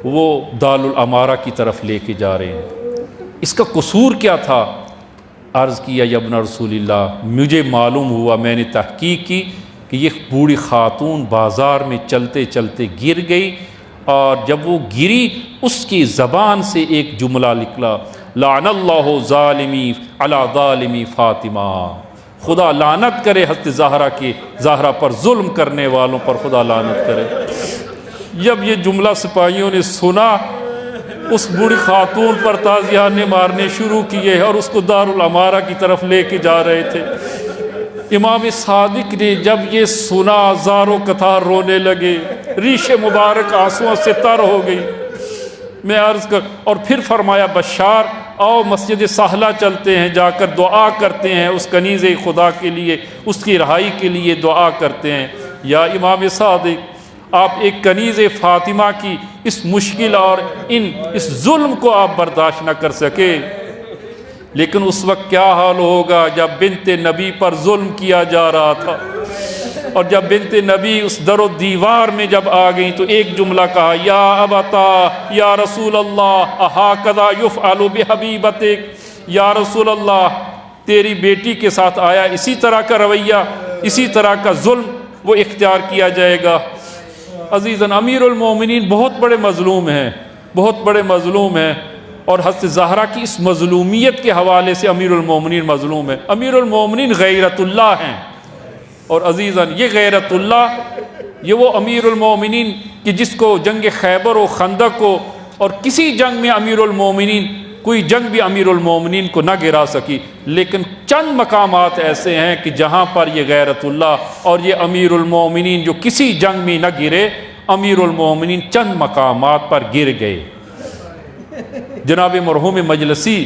Speaker 1: وہ دارالامارہ کی طرف لے کے جا رہے ہیں۔ اس کا قصور کیا تھا؟ عرض کیا یا ابن رسول اللہ، مجھے معلوم ہوا، میں نے تحقیق کی کہ یہ بوڑھی خاتون بازار میں چلتے چلتے گر گئی، اور جب وہ گری اس کی زبان سے ایک جملہ نکلا، لعن اللہ ظالمی علی ظالمی فاطمہ، خدا لعنت کرے حضرت زہرا پر ظلم کرنے والوں پر خدا لعنت کرے۔ جب یہ جملہ سپاہیوں نے سنا، اس بوڑھی خاتون پر تازیانے مارنے شروع کیے اور اس کو دارالامارہ کی طرف لے کے جا رہے تھے۔ امام صادق نے جب یہ سنا زاروں قطار رونے لگے، ریش مبارک آنسوؤں سے تر ہو گئی۔ میں عرض کر اور پھر فرمایا بشار آؤ مسجد سہلہ چلتے ہیں، جا کر دعا کرتے ہیں اس کنیز خدا کے لیے، اس کی رہائی کے لیے دعا کرتے ہیں۔ یا امام صادق، آپ ایک کنیز فاطمہ کی اس مشکل اور اس ظلم کو آپ برداشت نہ کر سکے، لیکن اس وقت کیا حال ہوگا جب بنت نبی پر ظلم کیا جا رہا تھا، اور جب بنت نبی اس در و دیوار میں جب آ گئی تو ایک جملہ کہا، یا ابتا یا رسول اللہ اہاکذا یفعل بحبیبتک، یا رسول اللہ تیری بیٹی کے ساتھ آیا اسی طرح کا رویہ، اسی طرح کا ظلم وہ اختیار کیا جائے گا۔ عزیزاً، امیر المومنین بہت بڑے مظلوم ہیں، بہت بڑے مظلوم ہیں، اور حضرت زہرا کی اس مظلومیت کے حوالے سے امیر المومنین مظلوم ہے۔ امیر المومنین غیرت اللہ ہیں، اور عزیزاً یہ غیرت اللہ، یہ وہ امیر المومنین کہ جس کو جنگ خیبر و خندق کو اور کسی جنگ میں امیر المومنین، کوئی جنگ بھی امیر المومنین کو نہ گرا سکی، لیکن چند مقامات ایسے ہیں کہ جہاں پر یہ غیرت اللہ اور یہ امیر المومنین جو کسی جنگ میں نہ گرے، امیر المومنین چند مقامات پر گر گئے۔ جناب مرحوم مجلسی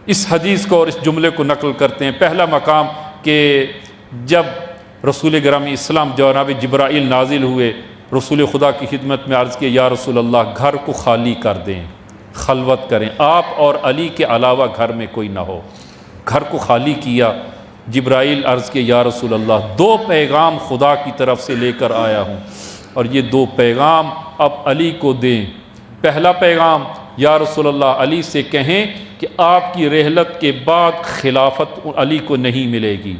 Speaker 1: اس حدیث کو اور اس جملے کو نقل کرتے ہیں۔ پہلا مقام کہ جب رسول گرامی اسلام جناب جبرائیل نازل ہوئے، رسول خدا کی خدمت میں عرض کیا یا رسول اللہ گھر کو خالی کر دیں، خلوت کریں، آپ اور علی کے علاوہ گھر میں کوئی نہ ہو۔ گھر کو خالی کیا۔ جبرائیل عرض کیا یا رسول اللہ 2 پیغام خدا کی طرف سے لے کر آیا ہوں، اور یہ 2 پیغام اب علی کو دیں۔ پہلا پیغام، یا رسول اللہ علی سے کہیں کہ آپ کی رحلت کے بعد خلافت علی کو نہیں ملے گی،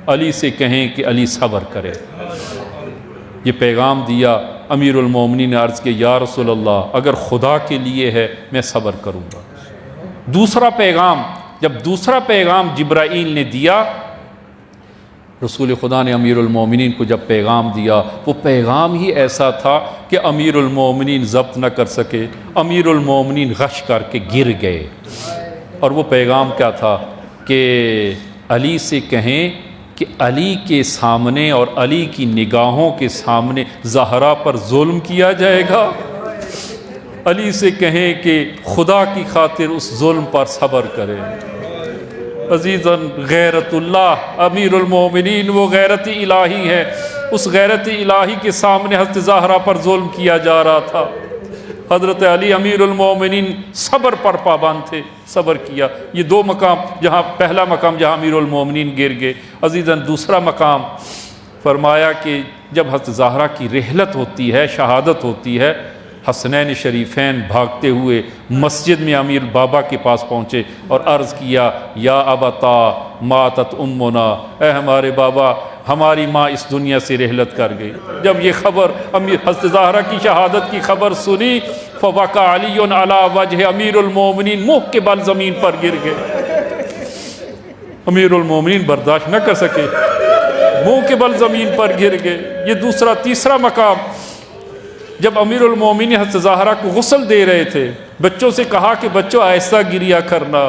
Speaker 1: علی سے کہیں کہ علی صبر کرے۔ یہ پیغام دیا۔ امیر المومنین نے عرض کیا یا رسول اللہ اگر خدا کے لیے ہے میں صبر کروں گا۔ دوسرا پیغام، جب دوسرا پیغام جبرائیل نے دیا، رسول خدا نے امیر المومنین کو جب پیغام دیا، وہ پیغام ہی ایسا تھا کہ امیر المومنین ضبط نہ کر سکے، امیر المومنین غش کر کے گر گئے۔ اور وہ پیغام کیا تھا کہ علی سے کہیں کہ علی کے سامنے اور علی کی نگاہوں کے سامنے زہرا پر ظلم کیا جائے گا، علی سے کہیں کہ خدا کی خاطر اس ظلم پر صبر کرے۔ عزیزاً غیرت اللہ، امیر المومنین وہ غیرت الہی ہے، اس غیرت الہی کے سامنے حضرت زہرا پر ظلم کیا جا رہا تھا۔ حضرت علی امیر المومنین صبر پر پابند تھے، صبر کیا۔ یہ دو مقام، جہاں پہلا مقام جہاں امیر المومنین گر گئے، عزیزاً دوسرا مقام فرمایا کہ جب حضرت زہرا کی رحلت ہوتی ہے، شہادت ہوتی ہے، حسنین شریفین بھاگتے ہوئے مسجد میں امیر بابا کے پاس پہنچے اور عرض کیا یا ابتا ماتت امنا، اے ہمارے بابا ہماری ماں اس دنیا سے رحلت کر گئی۔ جب یہ خبر حضرت زہرا کی شہادت کی خبر سنی، فوقع علی علی وجہ امیر المومنین، منہ کے بل زمین پر گر گئے۔ امیر المومنین برداشت نہ کر سکے، منہ کے بل زمین پر گر گئے۔ یہ دوسرا۔ تیسرا مقام جب امیر المومنین حضرت زہرا کو غسل دے رہے تھے، بچوں سے کہا کہ بچوں ایسا گریا کرنا،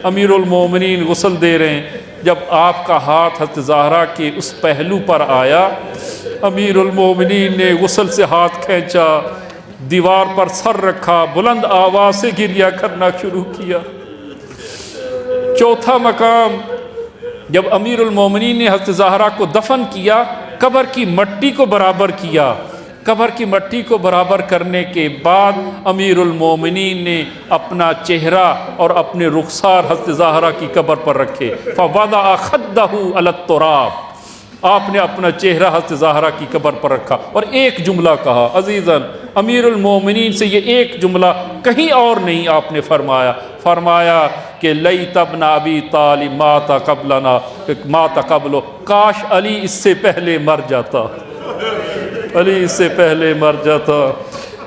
Speaker 1: امیر المومنین غسل دے رہے ہیں، جب آپ کا ہاتھ حضرت زہرا کے اس پہلو پر آیا، امیر المومنین نے غسل سے ہاتھ کھینچا، دیوار پر سر رکھا، بلند آواز سے گریا کرنا شروع کیا۔ چوتھا مقام جب امیر المومنین نے حضرت زہرا کو دفن کیا، قبر کی مٹی کو برابر کیا، قبر کی مٹی کو برابر کرنے کے بعد امیر المومنین نے اپنا چہرہ اور اپنے رخسار حضرت زہرا کی قبر پر رکھے، فوضع خدہ علی التراب، آپ نے اپنا چہرہ حضرت زہرا کی قبر پر رکھا اور ایک جملہ کہا۔ عزیزاً امیر المومنین سے یہ ایک جملہ کہیں اور نہیں آپ نے فرمایا کہ لیت ابن ابی طالب مات قبلنا، مات قبلو، کاش علی اس سے پہلے مر جاتا، علی اس سے پہلے مر جاتا۔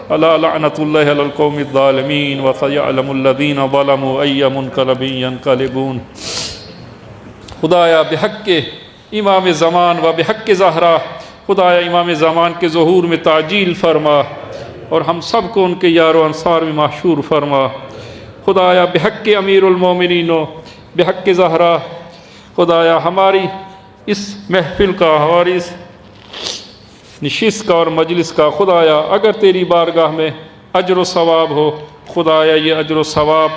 Speaker 1: الا لعنت اللہ علی القوم الظالمین وسیعلم الذین ظلموا ای منقلب ینقلبون۔ خدایا بحق امام زمان و بحق زہرا، خدایا امام زمان کے ظہور میں تعجیل فرما اور ہم سب کو ان کے یار و انصار میں محشور فرما۔ خدایا بحق امیر المومنین و بحق زہرا، خدایا ہماری اس محفل کا، ہماری اس نشست کا اور مجلس کا، خدایا اگر تیری بارگاہ میں اجر و ثواب ہو، خدایا یہ اجر و ثواب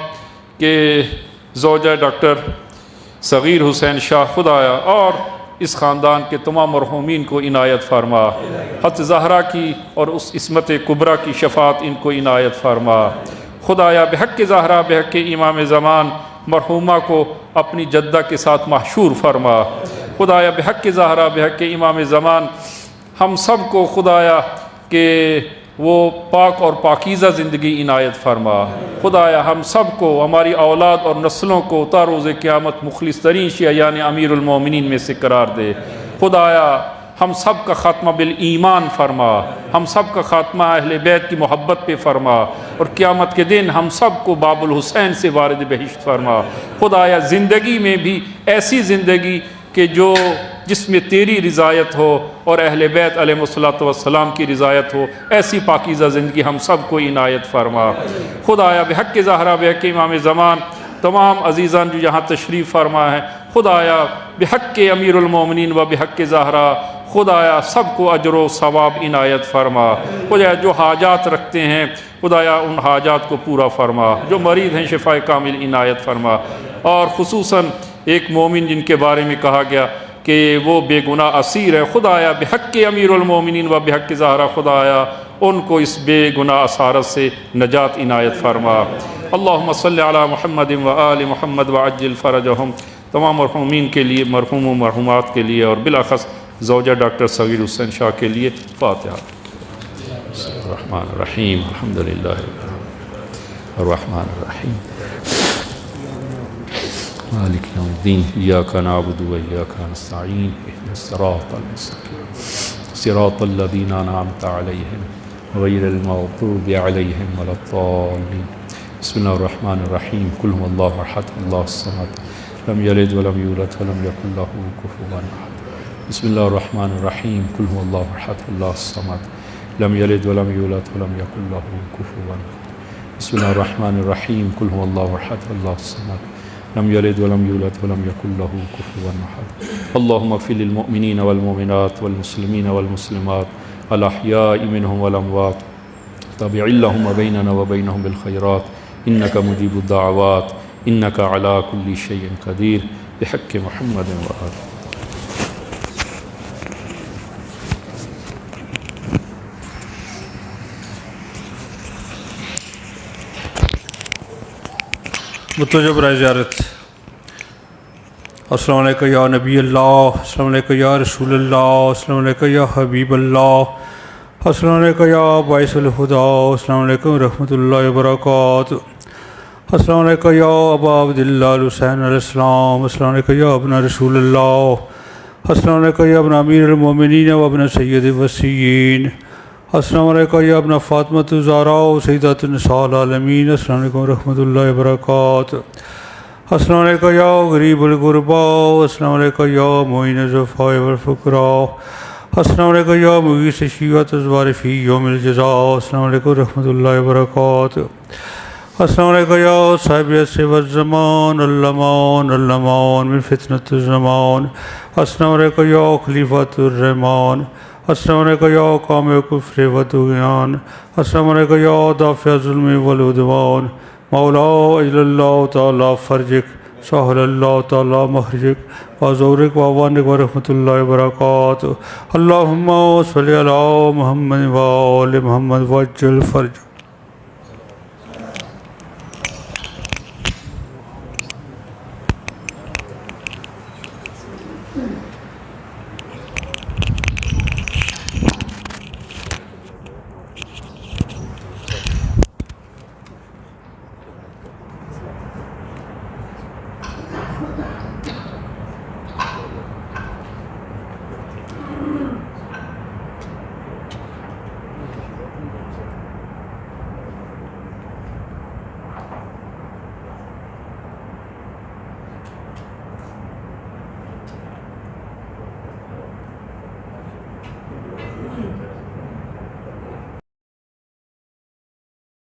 Speaker 1: کہ زوجہ ڈاکٹر صغیر حسین شاہ، خدایا اور اس خاندان کے تمام مرحومین کو عنایت فرما، حضرت زہرا کی اور اس عصمت کبریٰ کی شفاعت ان کو عنایت فرما۔ خدایا بحق زہرا بحق امام زمان مرحومہ کو اپنی جدہ کے ساتھ محشور فرما۔ خدایا بحق زہرا بحق امام زمان ہم سب کو خدایا کہ وہ پاک اور پاکیزہ زندگی عنایت فرما۔ خدایا ہم سب کو، ہماری اولاد اور نسلوں کو تا روز قیامت مخلص ترین شیعان امیر المومنین میں سے قرار دے۔ خدایا ہم سب کا خاتمہ بالایمان فرما، ہم سب کا خاتمہ اہل بیت کی محبت پہ فرما، اور قیامت کے دن ہم سب کو باب الحسین سے وارد بہشت فرما۔ خدایا زندگی میں بھی ایسی زندگی کہ جس میں تیری رضایت ہو اور اہل بیت علیہ الصلوۃ والسلام کی رضایت ہو، ایسی پاکیزہ زندگی ہم سب کو عنایت فرما۔ خدایا بحق زہرا بحق امام زمان تمام عزیزان جو یہاں تشریف فرما ہے، خدایا بحق امیر المومنین و بحق زہرا، خدایا سب کو اجر و ثواب عنایت فرما۔ خدایا جو حاجات رکھتے ہیں، خدایا ان حاجات کو پورا فرما، جو مریض ہیں شفاء کامل عنایت فرما، اور خصوصاً ایک مومن جن کے بارے میں کہا گیا کہ وہ بے گناہ اسیر ہے، خدایا بحق امیر المومنین و بحق زہرا، خدایا ان کو اس بے گناہ اسارت سے نجات عنایت فرما۔ اللہم صلی علی محمد و آل محمد وعجل فرجہم، تمام مرحومین کے لیے، مرحوم و مرحومات کے لیے، اور بالاخص زوجہ ڈاکٹر صغیر حسین شاہ کے لیے۔ فاتحہ۔ بسم اللہ الرحمن الرحیم، الحمدللہ الرحمن الرحیم مالک یوم الدین، ایاک نعبد و ایاک نستعین، اہدنا الصراط المستقیم صراط الذین انعمت علیہم غیر المغضوب علیہم ولا الضالین۔ بسم اللہ الرحمن الرحیم، قل هو اللہ احد اللہ الصمد لم یلد ولم یولد ولم یکن له کفوا احد۔ بسم اللہ الرحمن الرحیم، قل هو اللہ احد اللہ الصمد لم یلد ولم یولد ولم یکن له کفوا احد۔ بسم اللہ الرحمن الرحیم، قل هو اللہ احد اللہ الصمد لم يلد ولم يولد ولم يكن له كفوا احد۔ اللهم اغفر للمؤمنين والمؤمنات والمسلمين والمسلمات الأحياء منهم والأموات، تابع اللهم بيننا وبينهم بالخيرات، إنك مجيب الدعوات، إنك على كل شيء قدير، بحق محمد وآله۔
Speaker 2: متوجہ برائے زیارت۔ السلام علیکم یا نبی اللہ، السلام علیکم یا رسول اللہ، السلام علیکم یا حبیب اللہ، السلام علیکم یا باعث الہدا، السلام علیکم ورحمۃ اللہ وبرکاتہ، السلام علیکم یا ابا عبداللہ الحسین علیہ السلام، السلام علیکم یا ابن رسول اللہ، السلام علیکم یا ابن امیر المومنین و ابن سید الوصیین، السلام علیکم یا ابن فاطمۃ الزہراء و سیدۃ النساء العالمین، السلام علیکم ورحمۃ اللہ وبرکاتہ، السلام علیکم یا غریب الغرباء، السلام علیکم یا معین الضعفاء والفقراء، السلام علیکم یا مغیث شیعۃ الازوار فی یوم الجزاء، السلام علیکم ورحمۃ اللہ وبرکاتہ، السلام علیکم یا صاحب العصر والزمان، المان المان من فتنۃ الزمان، السلام علیکم یا خلیفۃ الرحمان، السلام علیکم یا قام کفر و طغیان، السلام علیکم یا دافع ظلم والعدوان، مولا اجل اللہ تعالی فرجک، سہل اللہ تعالی مخرجک، وزورک وعوانک ورحمۃ اللہ وبرکاتہ، اللہم صلی علی محمد و آل محمد وعجل فرجک۔